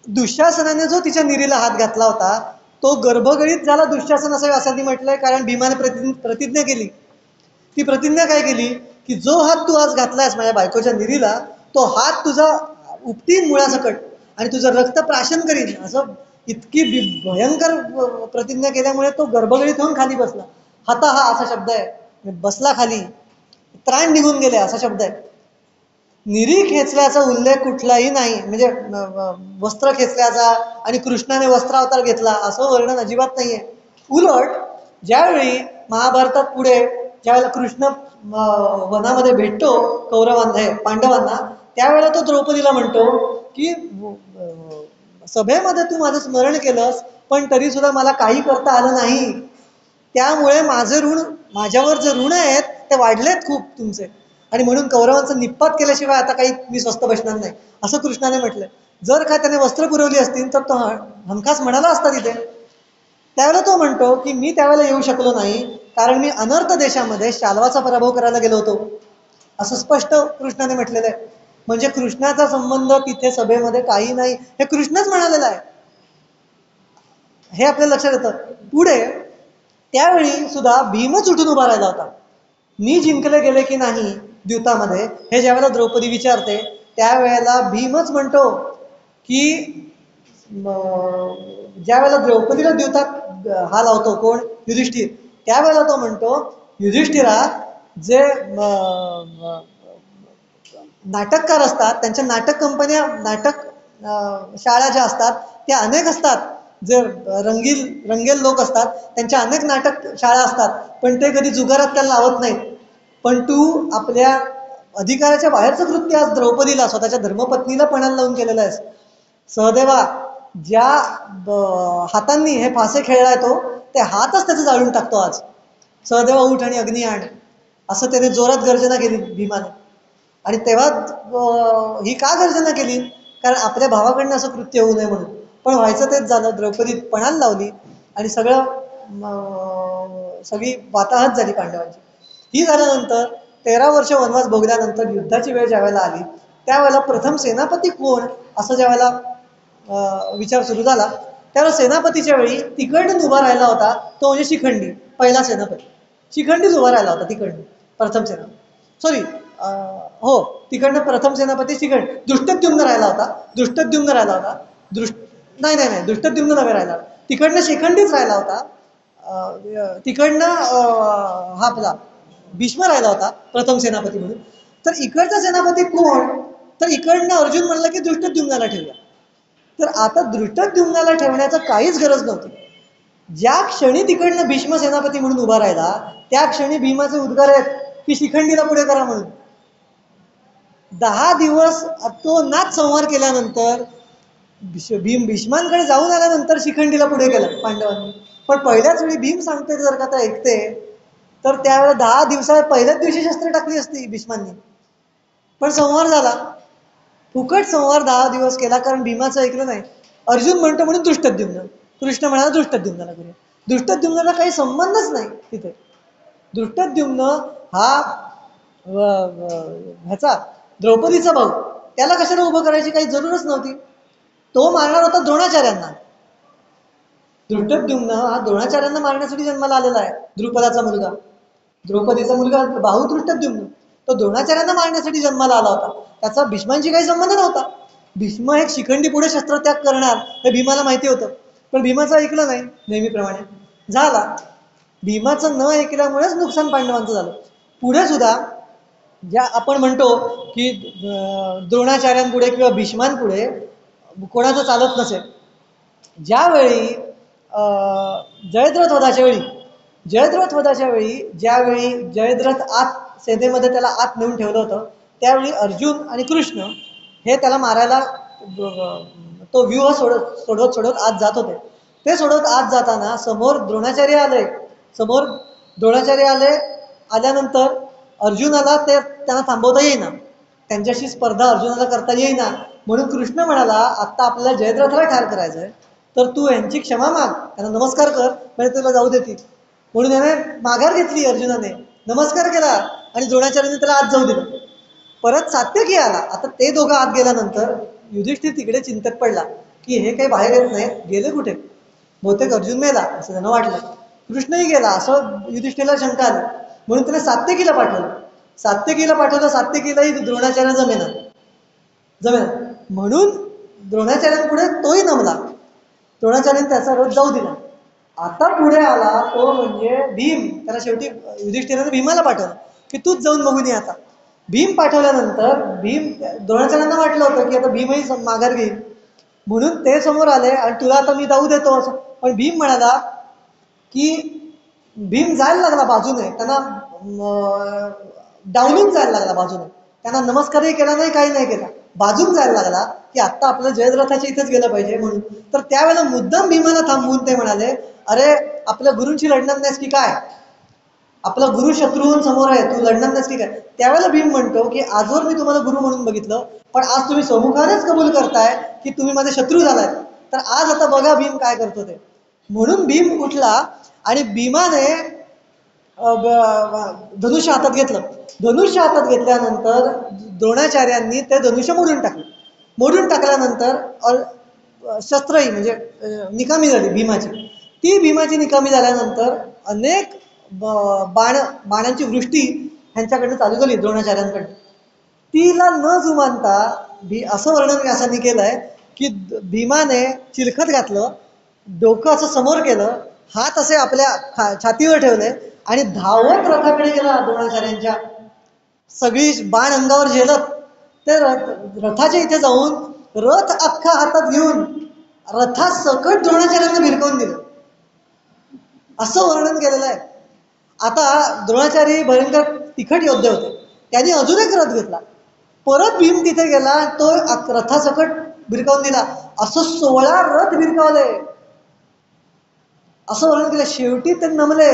दुःशासनाने जो तिच्या निरीला हात घातला होता तो गर्भगळीत झाला दुःशासन असं म्हटलंय, कारण भीमाने प्रतिज्ञा केली. ती प्रतिज्ञा काय केली की जो हात तू आज घातलायस माझ्या बायकोच्या निरीला तो हात तुझा उपटीन मुळासकट आणि तुझं रक्त प्राशन करीन, असं इतकी भयंकर प्रतिज्ञा केल्यामुळे तो गर्भगळीत होऊन खाली बसला. हाता हा असा शब्द आहे, बसला खाली, त्राण निघून गेले असा शब्द आहे. निरी खेचल्याचा उल्लेख कुठलाही नाही, म्हणजे वस्त्र खेचल्याचा आणि कृष्णाने वस्त्रावतार घेतला असं वर्णन अजिबात नाहीये. उलट ज्यावेळी महाभारतात पुढे ज्यावेळेला कृष्ण वनामध्ये भेटतो कौरवांना पांडवांना, त्यावेळेला तो द्रौपदीला म्हणतो की सभेमध्ये तू माझं स्मरण केलंस पण तरी सुद्धा मला काही करता आलं नाही, त्यामुळे माझे ऋण, माझ्यावर जे ऋण आहेत ते वाढलेत खूप तुमचे, आणि म्हणून कौरवांचं निपात केल्याशिवाय आता काही मी स्वस्थ बसणार नाही असं कृष्णाने म्हटलं. जर का त्याने वस्त्र पुरवली असतील तर तो हमखास म्हणाला असता तिथे. त्यावेळेला तो म्हणतो की मी त्यावेळेला येऊ शकलो नाही कारण मी अनर्थ देशामध्ये शाल्वाचा पराभव करायला गेलो होतो, असं स्पष्ट कृष्णाने म्हटलेलं आहे. म्हणजे कृष्णाचा संबंध तिथे सभेमध्ये काही नाही हे कृष्णच म्हणालेलं आहे, हे आपल्या लक्षात येतं. पुढे त्यावेळी सुद्धा भीमच उठून उभा राहिला होता. मी जिंकले गेले की नाही द्यूतामध्ये हे ज्यावेळेला द्रौपदी विचारते त्यावेळेला भीमच म्हणतो की ज्या वेळेला द्रौपदीला द्यूतात हा लावतो कोण, युधिष्ठिर, त्यावेळेला तो म्हणतो युधिष्ठिरा, जे नाटककार असतात त्यांच्या नाटक कंपन्या, नाटक शाळा ज्या असतात त्या अनेक असतात, जे रंगेल लोक असतात त्यांच्या अनेक नाटक शाळा असतात, पण ते कधी जुगारात त्याला लावत नाहीत. पण तू आपल्या अधिकाराच्या बाहेरचं कृत्य आज द्रौपदीला, स्वतःच्या धर्मपत्नीला पणाला लावून केलेलं आहेस. सहदेवा, ज्या हातांनी हे फासे खेळलाय तो, ते हातच त्याचे जाळून टाकतो आज. सहदेवा उठ आणि अग्नी आण, असं त्याने जोरात गर्जना केली भीमाने. आणि तेव्हा ही का गर्जना केली, कारण आपल्या भावाकडनं असं कृत्य होऊ नये म्हणून. पण व्हायचं तेच झालं, द्रौपदी पणाला लावली आणि सगळी वाताहत झाली पांडवांची. ही झाल्यानंतर 13 वर्ष वनवास भोगल्यानंतर युद्धाची वेळ ज्यावेळेला आली त्यावेळेला प्रथम सेनापती कोण असं ज्यावेळेला विचार सुरू झाला, त्यावेळेला सेनापतीच्या वेळी तिकडनं उभा राहिला होता तो म्हणजे शिखंडी, पहिला सेनापती शिखंडीच उभा राहिला होता तिकडनं. प्रथम सेनापती तिकडनं प्रथम सेनापती शिखंड, दृष्टद्युम्न राहिला होता. दृष्टद्युम्न नव्हे राहिला, तिकडनं शिखंडीच राहिला होता. तिकडनं हा आपला भीष्म राहिला होता प्रथम सेनापती म्हणून. तर इकडचा सेनापती कोण, तर इकडनं अर्जुन म्हणलं की दृष्टद्युम्नाला ठेवूया. तर आता दृष्टद्युम्नाला ठेवण्याचं काहीच गरज नव्हती. ज्या क्षणी तिकडनं भीष्म सेनापती म्हणून उभा राहिला त्या क्षणी भीमाचे उद्गार आहेत की शिखंडीला पुढे करा म्हणून. 10 दिवस तो नाच संहार केल्यानंतर भीष्मांकडे जाऊन आल्यानंतर शिखंडीला पुढे केलं पांडवांनी. पण पहिल्याच वेळी भीम सांगते जर का ते ऐकते तर त्यावेळेला 10 दिवसात पहिल्याच दिवशी शस्त्र टाकली असती भीष्मांनी. पण संहार झाला, फुकट संहार 10 दिवस केला, कारण भीमाचं ऐकलं नाही. अर्जुन म्हणतो म्हणून दृष्टद्युम्न, कृष्ण म्हणाला दृष्टद्युम्नाला करूया. दृष्टद्युम्नाला काही संबंधच नाही तिथे. दृष्टद्युम्न हा ह्याचा द्रौपदीचा भाऊ, त्याला कशाला उभं करायची काही जरूरच नव्हती. तो मारणार होता द्रोणाचार्यांना. दृष्टद्युम्न हा द्रोणाचार्यांना मारण्यासाठी जन्माला आलेला आहे, द्रुपदाचा मुलगा, द्रौपदीचा मुलगा भाऊ दृष्टद्युम्न. तो द्रोणाचार्यांना मारण्यासाठी जन्माला आला होता, त्याचा भीष्मांशी काही संबंध नव्हता. भीष्म हे शिखंडी पुढे शस्त्रत्याग करणार हे भीमाला माहिती होतं, पण भीमाचं ऐकलं नाही. नेहमीप्रमाणे झाला, भीमाचं न ऐकल्यामुळेच नुकसान पांडवांचं झालं. पुढे सुद्धा ज्या आपण म्हणतो की द्रोणाचार्यांपुढे किंवा भीष्मांपुढे कोणाचं चालत नसेल, ज्यावेळी जयद्रथ वधाच्या वेळी ज्यावेळी जयद्रथ आत सेनेमध्ये त्याला आत नेऊन ठेवलं होतं, त्यावेळी अर्जुन आणि कृष्ण हे त्याला मारायला तो व्यूह सोडवत आत जात होते. ते सोडवत आत जाताना समोर द्रोणाचार्य आले. आल्यानंतर अर्जुनाला त्यांना थांबवता येईना. त्यांच्याशी स्पर्धा अर्जुनाला करता येईना, म्हणून कृष्ण म्हणाला आता आपल्याला जयद्रथाला ठार करायचंय, तर तू यांची क्षमा माग, त्यांना नमस्कार कर, म्हणजे तुला जाऊ देतील. म्हणून याने माघार घेतली अर्जुनाने, नमस्कार केला आणि द्रोणाचार्याने त्याला आत जाऊ दिलं. परत सात्यकी आला. आता ते दोघं आत गेल्यानंतर युधिष्ठिर तिकडे चिंतेत पडला की हे काही बाहेर येत नाहीत, गेले कुठे, बहुतेक अर्जुन मेला असं त्यांना वाटलं. कृष्णही गेला असं युधिष्ठिरला शंका आली, म्हणून त्याने सात्यकीला पाठवलं. सात्यकीलाही द्रोणाचार्य जमेना म्हणून द्रोणाचार्यांपुढे तोही नमला. द्रोणाचार्याने त्याचा रथ जाऊ दिला. आता पुढे आला तो म्हणजे भीम. त्याला शेवटी युधिष्ठिराने भीमाला पाठवलं की तूच जाऊन बघून ये. आता भीम पाठवल्यानंतर द्रोणाचार्यांना वाटलं होतं की आता भीमही माघार घेईल, म्हणून ते समोर आले आणि तुला आता मी जाऊ देतो असं. पण भीम म्हणाला की भीम जायला लागला बाजूने, त्यांना डावलून जायला लागला बाजूने, त्यांना नमस्कारही केला नाही, काही नाही केला, बाजून जायला लागला की आता आपलं जयद्रथाच्या इथेच गेलं पाहिजे म्हणून. तर त्यावेळेला मुद्दाम भीमाला थांबवून ते म्हणाले, अरे आपल्या गुरूंशी लढणार नाहीस की काय, आपला गुरु शत्रूहून समोर आहे, तू लढणार नाहीस की काय. त्यावेळेला भीम म्हणतो की आजवर मी तुम्हाला गुरु म्हणून बघितलं, पण आज तुम्ही स्वमुखानेच कबूल करताय की तुम्ही माझे शत्रू झालाय, तर आज आता बघा भीम काय करतो ते. म्हणून भीम उठला आणि भीमाने धनुष्य हातात घेतलं. धनुष्य हातात घेतल्यानंतर द्रोणाचार्यांनी ते धनुष्य मोडून टाकल्यानंतर शस्त्रही म्हणजे निकामी झाली भीमाची. ती भीमाची निकामी झाल्यानंतर अनेक बाणांची वृष्टी ह्यांच्याकडनं चालू झाली द्रोणाचार्यांकडनं. तिला न जुमानता असं वर्णन व्यासांनी केलंय की भीमाने चिलखत घातलं, डोकं असं समोर केलं, हात असे आपल्या छातीवर ठेवले आणि धावत रथाकडे गेला द्रोणाचार्यांच्या. सगळी बाण अंगावर झेलत ते रथाच्या इथे जाऊन रथ अख्खा हातात घेऊन रथासकट द्रोणाचार्यांना भिरकवून दिलं, असं वर्णन केलेलं आहे. आता द्रोणाचार्य भयंकर तिखट योद्धे होते, त्यांनी अजून एक रथ घेतला, परत भीम तिथे गेला, तो रथासकट भिरकावून दिला, असं 16 रथ भिरकावले, असं वर्णन केलं. शेवटी ते नमले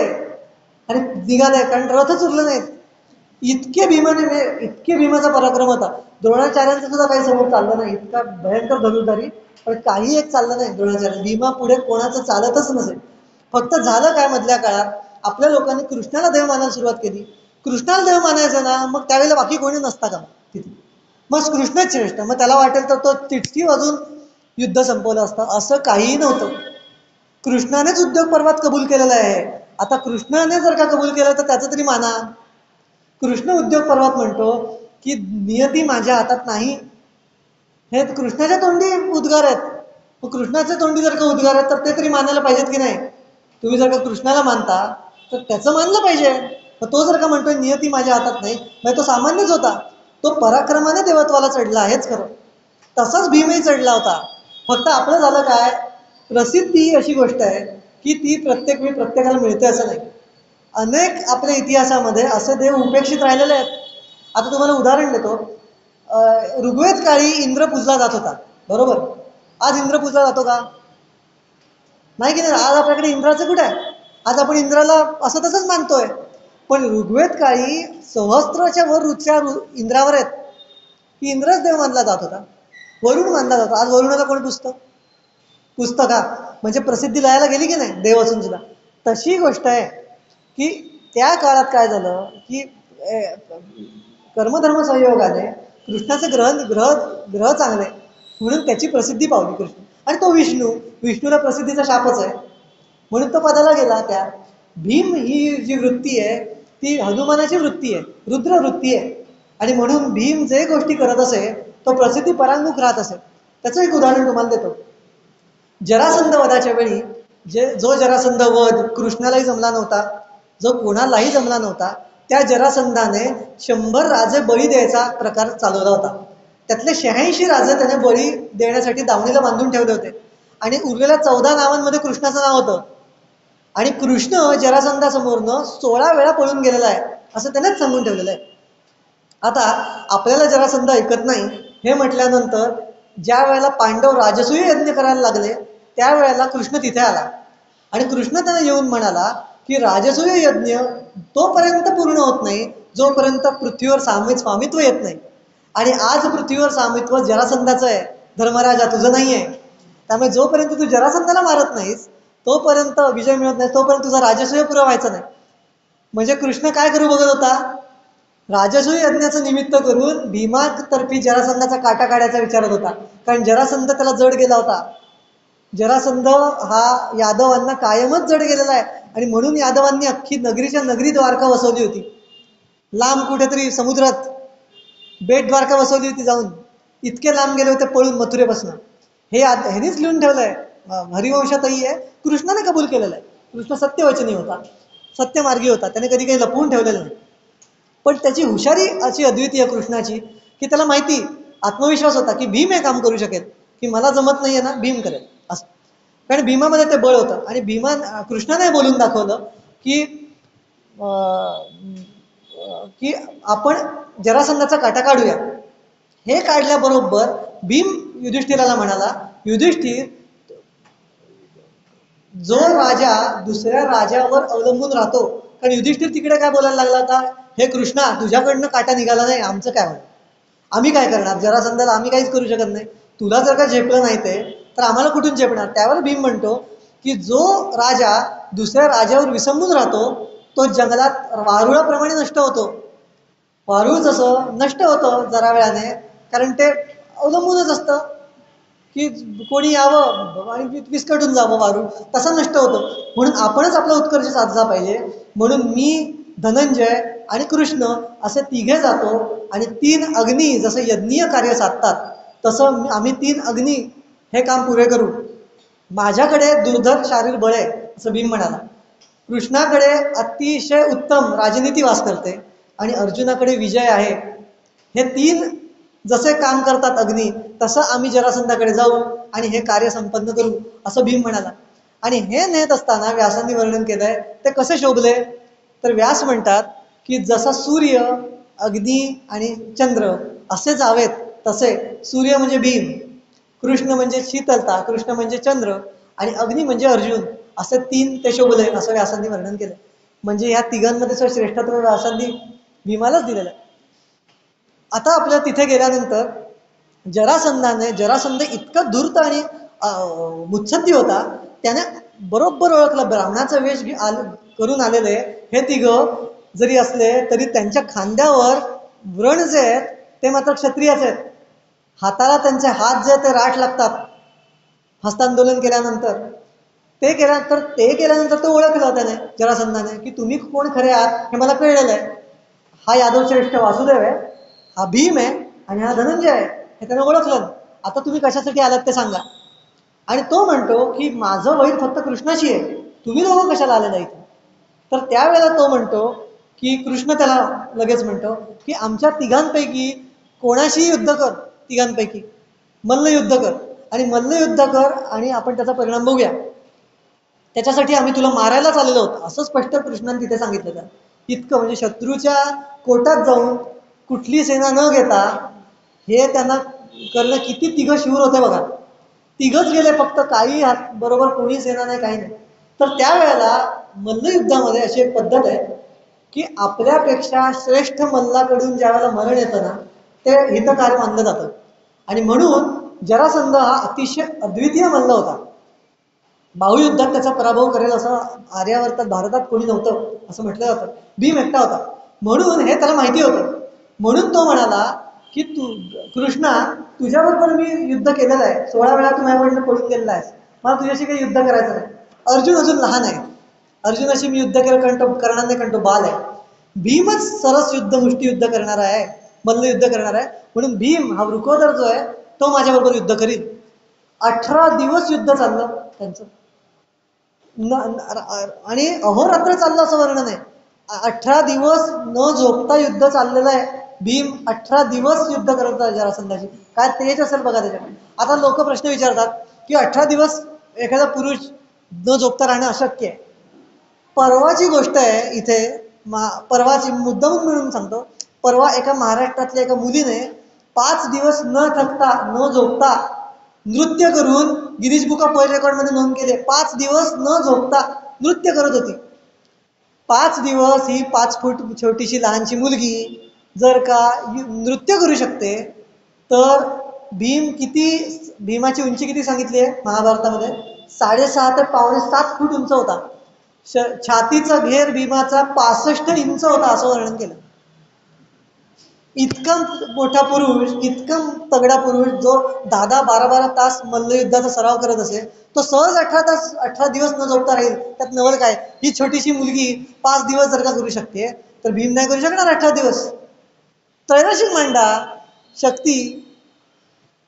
आणि निघाले, कारण रथच उरले नाहीत. इतके भीमाचा पराक्रम होता. द्रोणाचार्यांचं सुद्धा काही समोर चाललं नाही, इतका भयंकर धनुर्धारी, पण काही एक चाललं नाही द्रोणाचार्य. भीमा पुढे कोणाचं चालतच नसेल. फक्त झालं काय, मधल्या काळात आपल्या लोकांनी कृष्णाला देव मानायला सुरुवात केली. कृष्णाला देव मानायचं ना, मग त्यावेळेला बाकी कोणी नसता का तिथे, मग कृष्णच श्रेष्ठ, मग त्याला वाटेल तर तो चिठ्ठी वाजून युद्ध संपवलं असतं. असं काहीही नव्हतं. कृष्णानेच उद्योग पर्वात कबूल केलेला आहे. आता कृष्णाने जर का कबूल केलं तर त्याचं तरी माना. कृष्ण उद्योग पर्वात म्हणतो की नियती माझ्या हातात नाही, हे कृष्णाच्या तोंडी उद्गार आहेत. मग कृष्णाच्या तोंडी जर का उद्गार आहेत तर ते तरी मानायला पाहिजेत की नाही. तुम्ही जर का कृष्णाला मानता तर त्याचं मानलं पाहिजे. मग तो जर का म्हणतोय नियती माझ्या हातात नाही, मग तो सामान्यच होता, तो पराक्रमाने देवत्वाला चढला आहेच खरं. तसाच भीमही चढला होता. फक्त आपलं झालं काय, प्रसिद्धी ही अशी गोष्ट आहे की ती प्रत्येक वेळी प्रत्येकाला मिळते असं नाही. अनेक आपल्या इतिहासामध्ये असे देव उपेक्षित राहिलेले आहेत. आता तुम्हाला उदाहरण देतो. ऋग्वेद काळी इंद्र पूजला जात होता, बरोबर. आज इंद्र पूजला जातो का, नाही की नाही. आज आपल्याकडे इंद्राचं कुठे आहे, आज आपण इंद्राला असं तसंच मानतोय. पण ऋग्वेद काळी सहस्त्राच्या वर ऋचा इंद्रावर आहेत, की इंद्रच देव मानला जात होता, वरुण मानला जातो. आज वरुणाला कोण पुस्तक का, म्हणजे प्रसिद्धी लयाला गेली की नाही देव असून सुद्धा. तशी गोष्ट आहे की त्या काळात काय झालं की कर्मधर्म संयोगाने कृष्णाचे ग्रह चांगले म्हणून त्याची प्रसिद्धी पावली कृष्ण. आणि तो विष्णूला प्रसिद्धीचा शापच आहे, म्हणून तो पदाला गेला. त्या भीम ही जी वृत्ती आहे ती हनुमानाची वृत्ती आहे, रुद्र वृत्ती आहे. आणि म्हणून भीम जे गोष्टी करत असे तो प्रसिद्धी परांगमुख राहत असे. त्याचं एक उदाहरण तुम्हाला देतो. जरासंध वधाच्या वेळी जो जरासंध वध कृष्णालाही जमला नव्हता, जो कोणालाही जमला नव्हता, त्या जरासंधाने 100 राजे बळी द्यायचा प्रकार चालवला होता. त्यातले 86 राजे त्याने बळी देण्यासाठी दावणीला बांधून ठेवले होते आणि उरलेल्या 14 नावांमध्ये कृष्णाचं नाव होतं. आणि कृष्ण जरासंधासमोरनं 16 वेळा पळून गेलेला आहे असं त्यानेच सांगून ठेवलेलं आहे. आता आपल्याला जरासंध ऐकत नाही हे म्हटल्यानंतर ज्या वेळेला पांडव राजसूय यज्ञ करायला लागले त्यावेळेला कृष्ण तिथे आला आणि कृष्ण त्यांना येऊन म्हणाला की राजसूय यज्ञ तोपर्यंत पूर्ण होत नाही जोपर्यंत पृथ्वीवर स्वामित्व येत नाही. आणि आज पृथ्वीवर स्वामित्व जरासंधाचं आहे, धर्मराजा तुझं नाही आहे. त्यामुळे जोपर्यंत तू जरासंधाला मारत नाहीस, तोपर्यंत विजय मिळत नाही, तोपर्यंत तुझा राजसूय पुरा व्हायचा नाही. म्हणजे कृष्ण काय करू बघत होता? राजसूय यज्ञाचं निमित्त करून भीमातर्फी जरासंधाचा काटा काढायचा विचारत होता. कारण जरासंध त्याला जड गेला होता. जरासंध हा यादवांना कायमच जड गेलेला आहे आणि म्हणून यादवांनी अख्खी नगरीच्या नगरी द्वारका वसवली होती. लांब कुठेतरी समुद्रात बेट द्वारका वसवली होती जाऊन. इतके लांब गेले होते पळून मथुरेपासून. ह्यानेच लिहून ठेवलंय, हरिवंशातही आहे, कृष्णाने कबूल केलेलं आहे. कृष्ण सत्यवचनी होता, सत्यमार्गी होता, त्याने कधी काही लपवून ठेवलेलं नाही. पण त्याची हुशारी अशी अद्वितीय कृष्णाची की त्याला माहिती, आत्मविश्वास होता की भीम हे काम करू शकेल, की मला जमत नाहीये ना, भीम करेल असं. कारण भीमामध्ये ते बळ होतं. आणि कृष्णाने बोलून दाखवलं की की आपण जरासंधाचा काटा काढूया. हे काढल्याबरोबर भीम युधिष्ठिराला म्हणाला, युधिष्ठिर, जो राजा दुसऱ्या राजावर अवलंबून राहतो, कारण युधिष्ठिर तिकडे काय बोलायला लागला होता, हे कृष्णा तुझ्याकडनं काटा निघाला नाही, आमचं काय होईल, आम्ही काय करणार, जरासंधाला आम्ही काहीच करू शकत नाही, तुला जर का झेपलं नाही ते तर आम्हाला कुठून झेपणार. त्यावर भीम म्हणतो की जो राजा दुसऱ्या राजावर विसंबून राहतो तो जंगलात वारुळाप्रमाणे नष्ट होतो. वारूळ जसं नष्ट होतं जरा वेळाने, कारण ते अवलंबूनच असतं की कोणी यावं आणि विस्कटून जावं वारूळ, तसा नष्ट होतं. म्हणून आपणच आपला उत्कर्ष साधला पाहिजे. म्हणून मी, धनंजय आणि कृष्ण असे तिघे जातो आणि 3 अग्नी जसं यज्ञीय कार्य साधतात तसं आम्ही 3 अग्नी हे काम पुरे करू. माझ्याकडे दुर्धर शारीर बळ आहे असं भीम म्हणाला. कृष्णाकडे अतिशय उत्तम राजनीती वास करते आणि अर्जुनाकडे विजय आहे. हे 3 जसे काम करतात अग्नी, तसं आम्ही जरासंधाकडे जाऊ आणि हे कार्य संपन्न करू असं भीम म्हणाला. आणि हे नेत असताना व्यासांनी वर्णन केलंय ते कसे शोभले, तर व्यास म्हणतात की जसा सूर्य, अग्नी आणि चंद्र असे जावेत तसे, सूर्य म्हणजे भीम, कृष्ण म्हणजे शीतलता, कृष्ण म्हणजे चंद्र आणि अग्नी म्हणजे अर्जुन, असे 3 ते शोभले असं व्यासांनी वर्णन केलं. म्हणजे ह्या तिघांमध्ये श्रेष्ठत्व व्यासांनी भीमालाच दिलेलं आहे. आता आपल्या तिथे गेल्यानंतर जरासंध इतका धूर्त आणि मुत्सद्दी होता, त्याने बरोबर ओळखलं ब्राह्मणाचा वेश करून आलेले हे तिघं जरी असले तरी त्यांच्या खांद्यावर व्रण जे आहेत ते मात्र क्षत्रियाचे आहेत. हाताला त्यांचे हात जे ते राठ लागतात हस्तांदोलन केल्यानंतर. ते केल्यानंतर तो ओळखलं त्याने, जरासंधाने, की तुम्ही कोण खरे आहात हे मला कळलेलं आहे. हा यादव श्रेष्ठ वासुदेव आहे, हा भीम आहे आणि हा धनंजय आहे, हे त्याने ओळखलं. आता तुम्ही कशासाठी आलात ते सांगा. आणि तो म्हणतो की माझं वैर फक्त कृष्णाशी आहे, तुम्ही लोक कशाला आलेला इथे. तर त्यावेळेला तो म्हणतो की कृष्ण त्याला लगेच म्हणतो की आमच्या तिघांपैकी कोणाशी युद्ध कर, तिघांपैकी मल्लयुद्ध कर आणि मल्लयुद्ध कर आणि आपण त्याचा परिणाम बघूया. त्याच्यासाठी आम्ही तुला मारायलाच आलेलो होतो असं स्पष्ट कृष्णाने तिथे सांगितलं त्याला. इतकं म्हणजे शत्रूच्या कोटात जाऊन कुठली सेना न घेता हे त्यांना करणं, किती तिघं शूर होते बघा. तिघच गेले फक्त, काही हात बरोबर कोणी सेना नाही, काही नाही. तर त्यावेळेला मल्लयुद्धामध्ये अशी एक पद्धत आहे की आपल्यापेक्षा श्रेष्ठ मल्लाकडून ज्या वेळेला मरण येतं ना, ते हितकार मानलं जातं. आणि म्हणून जरासंध हा अतिशय अद्वितीय मल्ल होता. बाहुयुद्धात त्याचा पराभव करेल असं आर्यावर्तात भारतात कोणी नव्हतं असं म्हटलं जातं. भीम एकटा होता. म्हणून हे त्याला माहिती होतं. म्हणून तो म्हणाला की कृष्णा, तुझ्याबरोबर मी युद्ध केलेलं आहे, 16 वेळा तू माझ्याकडनं पळून गेलेला आहेस, मला तुझ्याशी काही युद्ध करायचं नाही. अर्जुन अजून लहान आहे, अर्जुनाशी मी युद्ध करणार नाही, कारण तो बाल आहे. भीमच सरस मुष्टियुद्ध करणार आहे, मल्लयुद्ध करणार आहे. म्हणून भीम हा वृकोदर जो आहे तो माझ्याबरोबर युद्ध करील. 18 दिवस युद्ध चाललं त्यांचं. आणि अहोरात्र चाललं असं वर्णन आहे. 18 दिवस न झोपता युद्ध चाललेलं आहे. भीम 18 दिवस युद्ध करत होता जरासंधाशी. काय तेज असेल बघा त्याच्याकडे. आता लोक प्रश्न विचारतात की 18 दिवस एखादा पुरुष न झोपता राहणं अशक्य आहे. परवाची गोष्ट आहे इथे, परवाची मुद्दामून मिळून सांगतो. परवा एका महाराष्ट्रातल्या एका मुलीने 5 दिवस न थकता न झोपता नृत्य करून Guinness book of world record मध्ये नोंद केले. 5 दिवस न झोपता नृत्य करत होती. 5 दिवस ही 5 फूट छोटीशी लहानशी मुलगी जर का नृत्य करू शकते, तर भीमाची उंची किती सांगितली आहे महाभारतामध्ये? 6.5 ते 6.25 फूट उंच होता. छातीचा घेर भीमाचा 65 इंच होता, असं वर्णन केलं. इतका मोठा पुरुष, इतका तगडा पुरुष, जो 10-12 तास मल्लयुद्धाचा सराव करत असे, तो सहज 18 दिवस न झोपता राहील. त्यात नवल काय? ही छोटीशी मुलगी 5 दिवस जर का करू शकते, तर भीम नाही करू शकणार 18 दिवस? त्रैराशिक मांडा शक्ती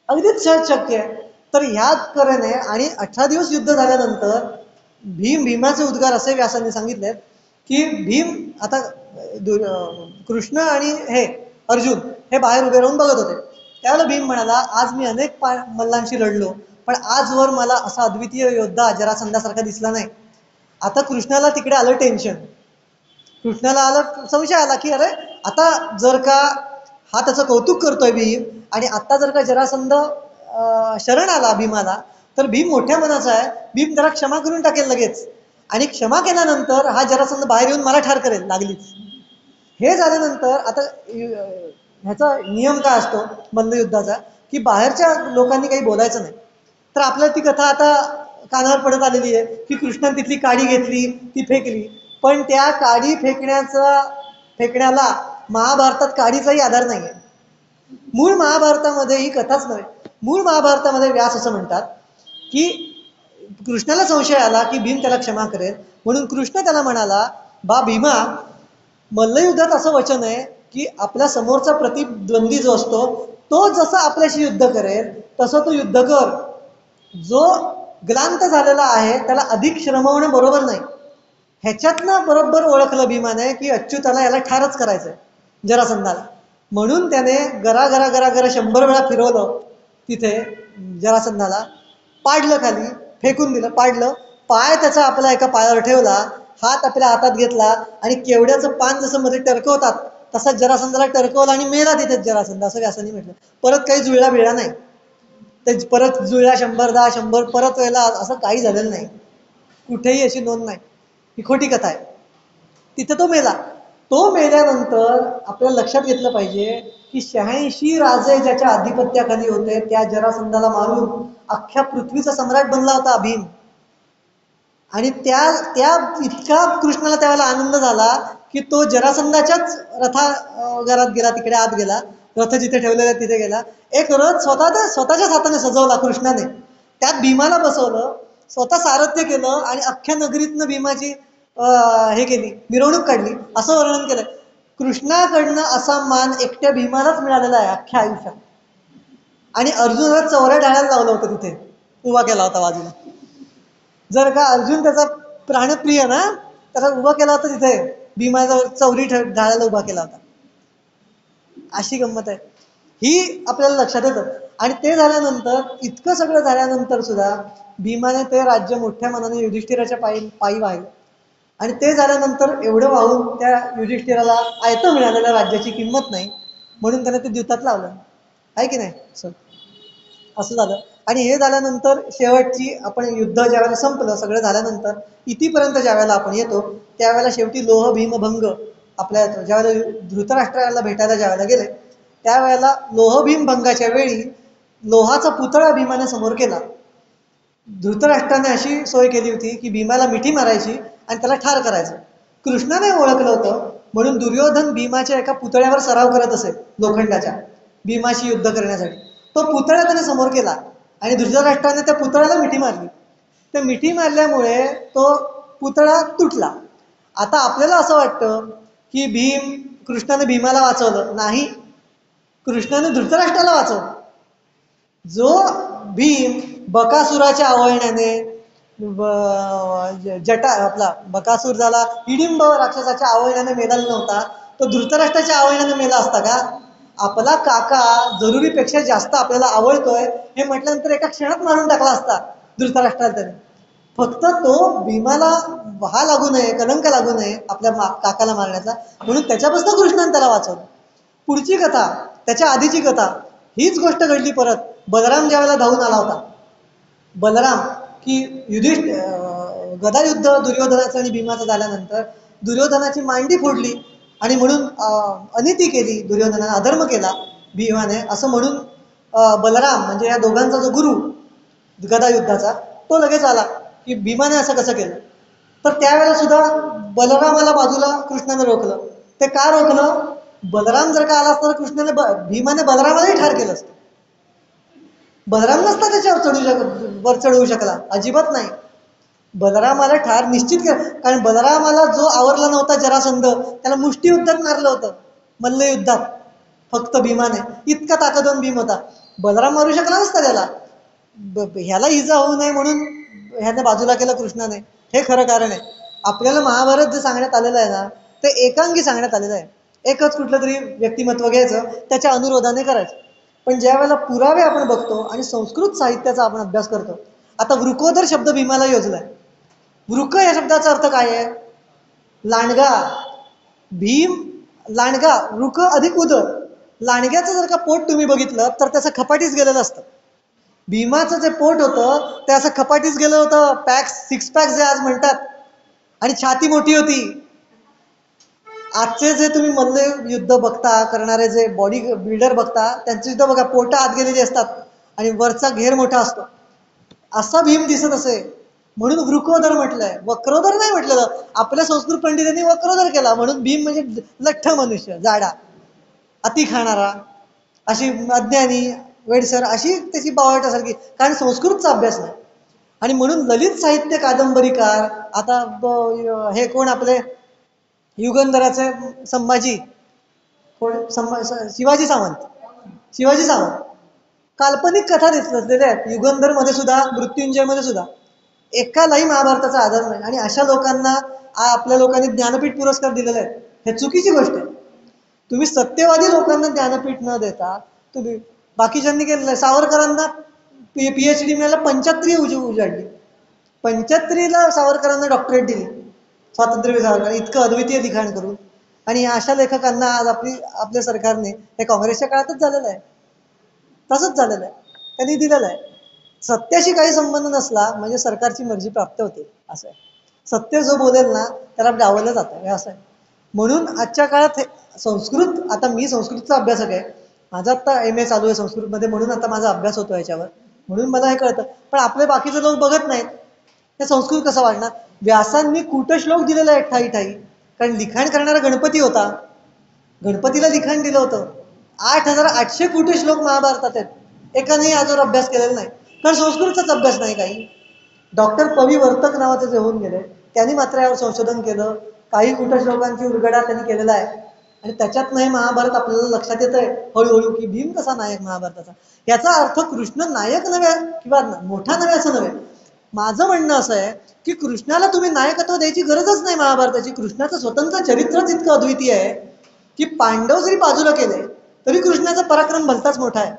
अगदीच सहज शक्य आहे. तर ह्या तऱ्हेने आणि 18 दिवस युद्ध झाल्यानंतर भीमाचे उद्गार असे व्यासांनी सांगितलेत की भीम आता कृष्ण आणि हे अर्जुन हे बाहेर उभे राहून बघत होते. त्यावेळेला भीम म्हणाला, आज मी अनेक मल्लांशी लढलो, पण आजवर मला असा अद्वितीय योद्धा जरासंधासारखा दिसला नाही. आता कृष्णाला तिकडे आलं टेन्शन. कृष्णाला आलं संशय आला की अरे आता जर का हा त्याचं कौतुक करतोय भीम, आणि आता जर का जरासंध शरण आला भीमाला, तर भीम मोठ्या मनाचा आहे, भीम जरा क्षमा करून टाकेल लगेच, आणि क्षमा केल्यानंतर हा जरासंध बाहेर येऊन मला ठार करेल लागलीच. हे झाल्यानंतर आता ह्याचा नियम काय असतो मल्लयुद्धाचा, की बाहेरच्या लोकांनी काही बोलायचं नाही. तर आपल्याला ती कथा आता कानावर पडत आलेली आहे की कृष्णाने तिथली काडी घेतली, ती फेकली. पण त्या काडी फेकण्याला महाभारतात काडीचाही आधार नाहीये. मूळ महाभारतामध्ये ही कथाच नव्हे. मूळ महाभारतामध्ये व्यास असं म्हणतात की कृष्णाला संशय आला की भीम त्याला क्षमा करेल, म्हणून कृष्ण त्याला म्हणाला, बा भीमा, मल्लयुद्धात असं वचन आहे की आपल्या समोरचा प्रतिद्वंदी जो असतो, तो जसा आपल्याशी युद्ध करेल तसं तू युद्ध कर. जो ग्लांत झालेला आहे त्याला अधिक श्रमवणं बरोबर नाही. ह्याच्यातनं बरोबर ओळखलं भीमाने की अच्युताला याला ठारच करायचंय जरासंधाला. म्हणून त्याने गरा गरा गरा गरा 100 वेळा फिरवलं तिथे जरासंधाला, पाडलं खाली, फेकून दिलं, पाडलं. पाय त्याचा आपला एका पायावर ठेवला, हात आपल्या हातात घेतला, आणि केवड्याचं पान जसं मध्ये टरकवतात तसा जरासंधाला टरकवला आणि मेला तिथेच जरासंध, असं व्यासांनी म्हटलं. परत काही जुळला बिळला नाही. ते परत जुळला 100दा 100 परत वेळेला असं काही झालेलं नाही. कुठेही अशी नोंद नाही. ही खोटी कथा आहे. तिथे तो मेला. तो मेल्यानंतर आपल्याला लक्षात घेतलं पाहिजे की 86 राजे ज्याच्या अधिपत्याखाली होते, त्या जरासंधाला मारून अख्ख्या पृथ्वीचा सम्राट बनला होता भीम. आणि त्या त्या इतका कृष्णाला त्यावेळेला आनंद झाला की तो जरासंधाच्याच घरात गेला, तिकडे आत गेला, रथ जिथे ठेवलेला तिथे गेला. एक रथ स्वतःच्याच हाताने सजवला कृष्णाने, त्यात भीमाला बसवलं, स्वतः सारथ्य केलं, आणि अख्ख्या नगरीतनं भीमाची हे केली, मिरवणूक काढली, असं वर्णन केलंय. कृष्णाकडनं असा मान एकट्या भीमालाच मिळालेला आहे अख्ख्या आयुष्यात. आणि अर्जुनाला चौऱ्या ढाळ्याला लावलं होतं, तिथे उभा केला होता बाजूला. जर का अर्जुन त्याचा प्राणप्रिय ना, त्याला उभा केला होता तिथे, भीमाजवळ चौरी ढाळ्याला उभा केला होता. अशी गंमत आहे. ही आपल्याला लक्षात येतं. आणि ते झाल्यानंतर, इतकं सगळं झाल्यानंतर सुद्धा भीमाने ते राज्य मोठ्या मनाने युधिष्ठिराच्या पायी वाहिलं. आणि ते झाल्यानंतर एवढं वाहून त्या युधिष्ठिराला आयतं मिळालेल्या राज्याची किंमत नाही, म्हणून त्याने ते द्यूतात लावलं. आहे की नाही? असं झालं. आणि हे झाल्यानंतर शेवटची आपण युद्ध ज्या वेळेला संपलं, सगळं झाल्यानंतर इथपर्यंत ज्या वेळेला आपण येतो, त्यावेळेला शेवटी लोह भीमभंग आपल्या येतो. ज्यावेळेला धृतराष्ट्राला भेटायला ज्यावेळेला गेले, त्यावेळेला लोह भीमभंगाच्या वेळी लोहाचा पुतळा भीमाने समोर केला. धृतराष्ट्राने अशी सोय केली होती की भीमाला मिठी मारायची आणि त्याला ठार करायचं. कृष्णाने ओळखलं होतं, म्हणून दुर्योधन भीमाच्या एका पुतळ्यावर सराव करत असे, लोखंडाच्या, भीमाशी युद्ध करण्यासाठी. तो पुतळा त्याने समोर केला आणि धृतराष्ट्राने त्या पुतळ्याला मिठी मारली. त्या मिठी मारल्यामुळे तो पुतळा तुटला. आता आपल्याला असं वाटतं की कृष्णाने भीमाला वाचवलं. नाही, कृष्णाने धृतराष्ट्राला वाचवलं. जो भीम बकासुराच्या आवळण्याने आपला बकासूर झाला, हिडिंब राक्षसाच्या आवळण्याने मेलेला नव्हता, तो धृतराष्ट्राच्या आवळण्याने मेला असता का? आपला काका जरुरीपेक्षा जास्त आपल्याला आवडतोय हे म्हटल्यानंतर एका क्षणात मारून टाकला असता धृतराष्ट्राला त्याने. फक्त तो भीमाला लागू नये, कलंक लागू नये आपल्या काकाला मारण्याचा, म्हणून त्याच्यापासून कृष्णाने त्याला वाचवलं. पुढची कथा, त्याच्या आधीची कथा, हीच गोष्ट घडली परत. बलराम ज्यावेळेला धावून आला होता, बलराम की गदा युद्ध दुर्योधनाचं आणि भीमाचं झाल्यानंतर दुर्योधनाची मांडी फोडली. आणि म्हणून अनिती केली दुर्योधनाने, अधर्म केला भीमाने असं म्हणून बलराम म्हणजे या दोघांचा जो गुरु गदा युद्धाचा तो लगेच आला की भीमाने असं कसं केलं. तर त्यावेळेला सुद्धा बलरामाला बाजूला कृष्णाने रोखलं. ते का रोखलं? बलराम जर का आला असता तर कृष्णाने भीमाने बलरामालाही ठार केलं असतं. बलराम नसता त्याच्यावर वर चढवू शकला, अजिबात नाही. बलरामाला ठार निश्चित केलं, कारण बलरामाला जो आवरला नव्हता जरासंध त्याला मुष्टी युद्धात मारलं होतं, मल्लयुद्धात फक्त भीमाने. इतका ताकदवान भीम होता. बलराम मारू शकला नसता त्याला. ह्याला इजा होऊ नये म्हणून ह्याने बाजूला केलं कृष्णाने. हे खरं कारण आहे. आपल्याला महाभारत जे सांगण्यात आलेलं आहे ना ते एकांगी सांगण्यात आलेलं आहे. एकच कुठलं तरी व्यक्तिमत्व घ्यायचं, त्याच्या अनुरोधाने करायचं. पण ज्या वेळेला पुरावे आपण बघतो आणि संस्कृत साहित्याचा आपण अभ्यास करतो, आता वृकोदर शब्द भीमाला योजलाय. वृक या शब्दाचा अर्थ काय आहे? लांडगा. भीम लांडगा, वृक अधिक उदर. लांडग्याचं जर का पोट तुम्ही बघितलं तर त्याचं खपाटीच गेलेलं असतं. भीमाचं जे पोट होतं ते असं खपाटीच गेलं होतं, पॅक्स, सिक्स पॅक्स जे आज म्हणतात, आणि छाती मोठी होती. आजचे जे तुम्ही मल्ल युद्ध बघता करणारे जे बॉडी बिल्डर बघता त्यांची सुद्धा बघा पोट आत गेलेली असतात आणि वरचा घेर मोठा असतो. असा भीम दिसत असे म्हणून वृकोदर म्हटलंय, वक्रोदर नाही म्हटलेलं. आपल्या संस्कृत पंडितांनी वक्रोदर केला म्हणून भीम म्हणजे लठ्ठ मनुष्य, जाडा, अति खाणारा, अशी अज्ञानी, वेडसर अशी त्याची बावळटासारखी, कारण संस्कृतचा अभ्यास नाही. आणि म्हणून ललित साहित्य कादंबरीकार आता हे कोण आपले युगंधराचे संभाजी, कोण शिवाजी सावंत. शिवाजी सावंत काल्पनिक कथा रचलेल्या आहेत. युगंधर मध्ये सुद्धा, मृत्युंजय मध्ये सुद्धा एकालाही महाभारताचा आधार नाही. आणि अशा लोकांना आपल्या लोकांनी ज्ञानपीठ पुरस्कार दिलेले आहेत. हे चुकीची गोष्ट आहे. तुम्ही सत्यवादी लोकांना ज्ञानपीठ न देता तुम्ही बाकीच्यांनी केलेलं आहे. सावरकरांना PhD मिळायला 75 उजाडली. 75ला सावरकरांना डॉक्टरेट दिली, स्वातंत्र्यवीर सावरकर इतकं अद्वितीय लिखाण करून. आणि अशा लेखकांना आज आपल्या सरकारने, हे काँग्रेसच्या काळातच झालेलं आहे, तसंच झालेलं आहे, त्यांनी दिलेलं आहे. सत्याशी काही संबंध नसला म्हणजे सरकारची मर्जी प्राप्त होते, असं आहे. सत्य जो बोलेल ना त्याला डावललं जातं, हे असं आहे. म्हणून आजच्या काळात संस्कृत, आता मी संस्कृतचा अभ्यासक आहे, माझा आता MA चालू आहे संस्कृतमध्ये, म्हणून आता माझा अभ्यास होतो याच्यावर, म्हणून मला हे कळतं. पण आपले बाकीचे लोक बघत नाहीत. हे संस्कृत कसं वाढणार? व्यासांनी कूटश्लोक दिलेला आहे ठाई ठाई, कारण लिखाण करणारा गणपती होता, गणपतीला लिखाण दिलं होतं. 8800 कूटश्लोक महाभारतात आहेत. एकानेही आजवर अभ्यास केलेला नाही, कारण संस्कृतचाच अभ्यास नाही काही. डॉक्टर पवी वर्तक नावाचे जे होऊन गेले त्यांनी मात्र यावर संशोधन केलं. काही कुटश्लोकांची उलगडा त्यांनी केलेला आहे आणि त्याच्यातनं हे महाभारत आपल्याला लक्षात येत आहे हळूहळू की भीम कसा नायक महाभारताचा. याचा अर्थ कृष्ण नायक नव्हे किंवा मोठा नव्हे असं नव्हे. माझं म्हणणं असं आहे की कृष्णाला तुम्ही नायकत्व द्यायची गरजच नाही महाभारताची. कृष्णाचं स्वतंत्र चरित्रच इतकं अद्वितीय आहे की पांडव जरी बाजूला केले तरी कृष्णाचा पराक्रम भलताच मोठा आहे.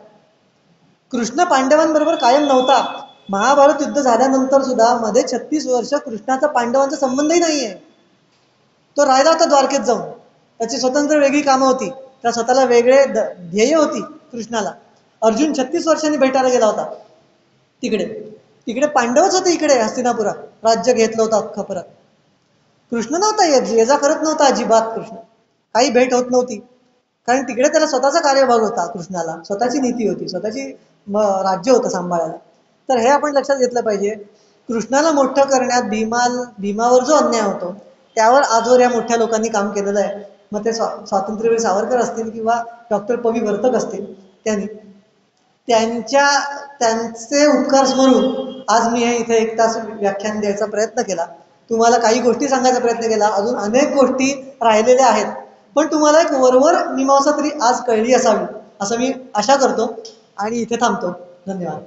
कृष्ण पांडवांबरोबर कायम नव्हता. महाभारत युद्ध झाल्यानंतर सुद्धा मध्ये 36 वर्ष कृष्णाचा पांडवांचा संबंधही नाहीये. तो राहिला होता द्वारकेत जाऊन. त्याची स्वतंत्र वेगळी कामं होती, त्या स्वतःला वेगळे ध्येय होती कृष्णाला. अर्जुन 36 वर्षांनी भेटायला गेला होता तिकडे. तिकडे पांडवच होते, इकडे हस्तिनापुरात राज्य घेतलं होतं अख्खं परत. कृष्ण नव्हता येत, ये जा करत नव्हता अजिबात कृष्ण. काही भेट होत नव्हती, कारण तिकडे त्याला स्वतःचा कार्यभाग होता. कृष्णाला स्वतःची नीती होती, स्वतःची राज्य होतं सांभाळायला. तर हे आपण लक्षात घेतलं पाहिजे. कृष्णाला मोठं करण्यात भीमावर जो अन्याय होतो त्यावर आजवर या मोठ्या लोकांनी काम केलेलं आहे. मग ते स्वातंत्र्यवीर सावरकर असतील किंवा डॉक्टर पवी वर्तक असतील, त्यांचे उपकार स्मरून आज मी हे इथे 1 तास व्याख्यान द्यायचा प्रयत्न केला. तुम्हाला काही गोष्टी सांगायचा प्रयत्न केला, अजून अनेक गोष्टी राहिलेल्या आहेत, पण तुम्हाला एक वरवर मीमांसा तरी आज कळली असावी असं मी आशा करतो आणि इथे थांबतो. धन्यवाद.